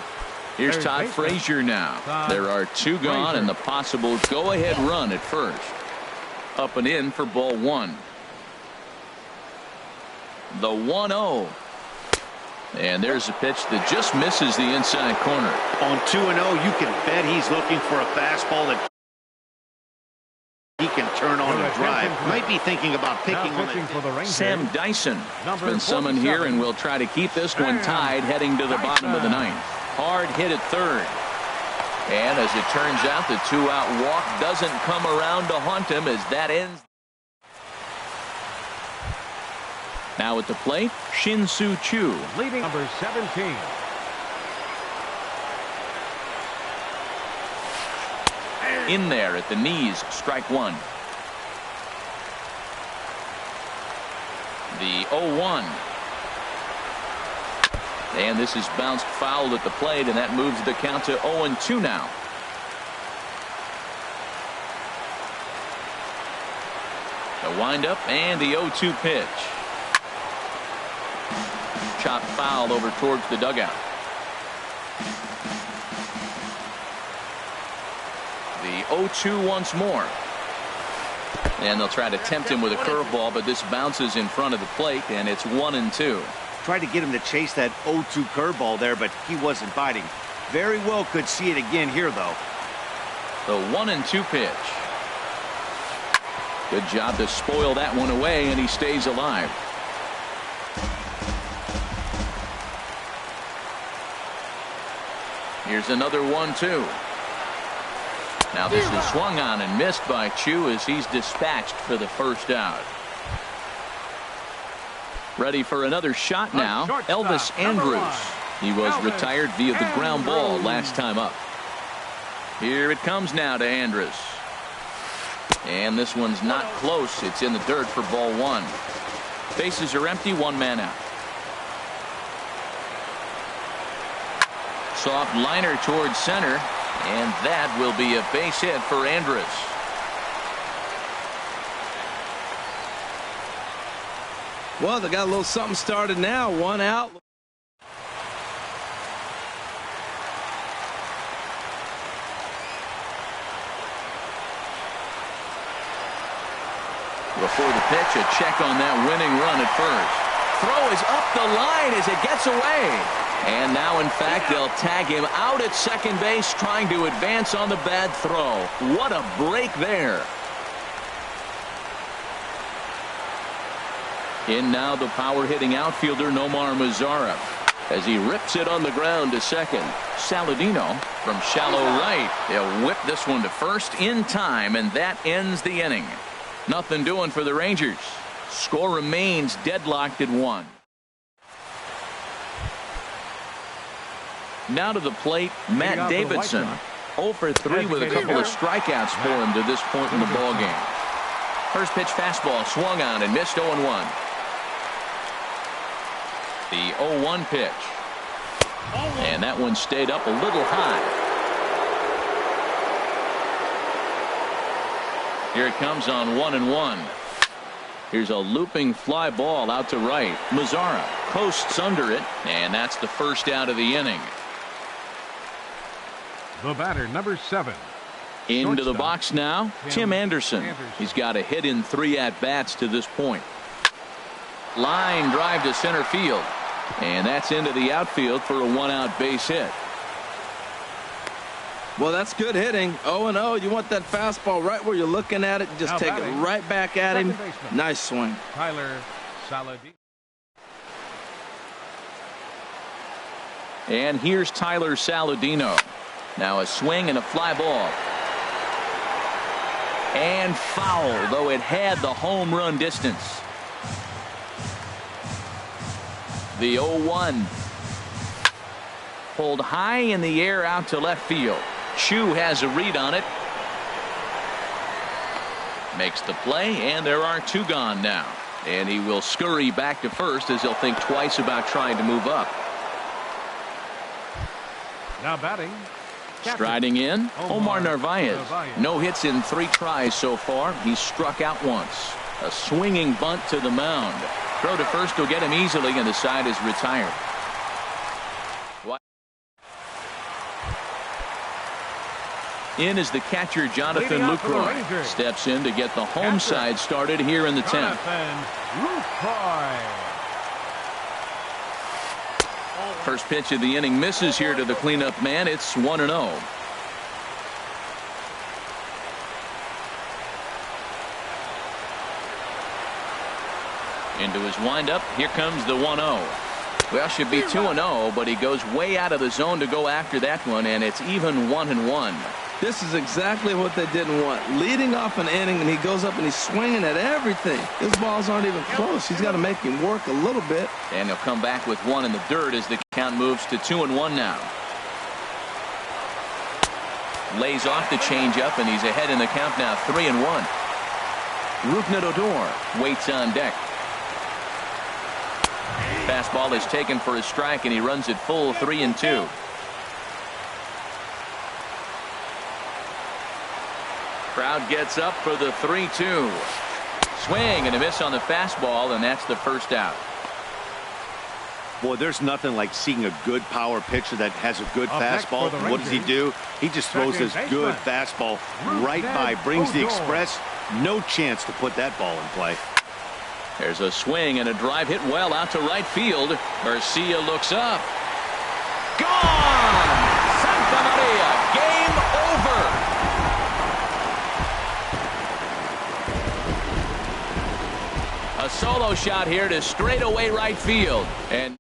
Here's Todd Frazier now. There are two gone and the possible go-ahead run at first. Up and in for ball one. The 1-0. And there's a pitch that just misses the inside corner. On 2-0, you can bet he's looking for a fastball that he can turn on and drive. Might be thinking about picking on it. Sam Dyson has been summoned here and will try to keep this one tied heading to the bottom of the ninth. Hard hit at third. And as it turns out, the two-out walk doesn't come around to haunt him as that ends. Now at the plate, Shin-Soo Choo. Leading number 17. In there at the knees, strike one. The 0-1. And this is bounced foul at the plate, and that moves the count to 0-2 now. The windup and the 0-2 pitch. Chopped foul over towards the dugout. The 0-2 once more. And they'll try to tempt him with a curveball, but this bounces in front of the plate, and it's 1-2. Tried to get him to chase that 0-2 curveball there, but he wasn't biting. Very well could see it again here, though. The 1-2 pitch. Good job to spoil that one away, and he stays alive. Here's another 1-2. Now this is swung on and missed by Choo as he's dispatched for the first out. Ready for another shot now, Elvis Andrus. He was retired via the ground ball last time up. Here it comes now to Andrus. And this one's not close. It's in the dirt for ball one. Bases are empty, one man out. Soft liner towards center, and that will be a base hit for Andrus. Well, they got a little something started now. One out. Before the pitch, a check on that winning run at first. Throw is up the line as it gets away. And now, in fact, they'll tag him out at second base, trying to advance on the bad throw. What a break there. In now the power-hitting outfielder Nomar Mazara as he rips it on the ground to second. Saladino from shallow right. They'll whip this one to first in time, and that ends the inning. Nothing doing for the Rangers. Score remains deadlocked at 1. Now to the plate, Matt Davidson. 0 for 3 with a couple of strikeouts for him to this point in the ballgame. First pitch fastball swung on and missed 0-1. The 0-1 pitch. And that one stayed up a little high. Here it comes on 1-1. Here's a looping fly ball out to right. Mazara coasts under it, and that's the first out of the inning. The batter, number 7. Into the box now, Tim Anderson. He's got a hit in 3 at-bats to this point. Line drive to center field. And that's into the outfield for a 1-out base hit. Well, that's good hitting. 0-0. You want that fastball right where you're looking at it. Just take it right back at him. Nice swing. Tyler Saladino. And here's Tyler Saladino. Now a swing and a fly ball. And foul, though it had the home run distance. The 0-1. Pulled high in the air out to left field. Choo has a read on it. Makes the play, and there are 2 gone now. And he will scurry back to first as he'll think twice about trying to move up. Now batting. Striding in, Omar Narvaez. No hits in 3 tries so far. He's struck out once. A swinging bunt to the mound. Throw to first will get him easily, and the side is retired. In is the catcher, Jonathan Lucroy. Steps in to get the home side started here in the 10th. First pitch of the inning misses here to the cleanup man. It's 1-0. Into his windup. Here comes the 1-0. Well, should be 2-0, but he goes way out of the zone to go after that one, and it's even 1-1. This is exactly what they didn't want. Leading off an inning, and he goes up and he's swinging at everything. His balls aren't even close. He's got to make him work a little bit. And he'll come back with one in the dirt as the count moves to 2-1 now. Lays off the changeup, and he's ahead in the count now, 3-1. Rougned Odor waits on deck. Fastball is taken for a strike, and he runs it full 3-2. Crowd gets up for the 3-2. Swing and a miss on the fastball, and that's the first out. Boy, there's nothing like seeing a good power pitcher that has a good fastball. What does he do? He just throws this good fastball right by, brings the express. No chance to put that ball in play. There's a swing and a drive hit well out to right field. Garcia looks up. Gone! Santa Maria, game over. A solo shot here to straightaway right field. And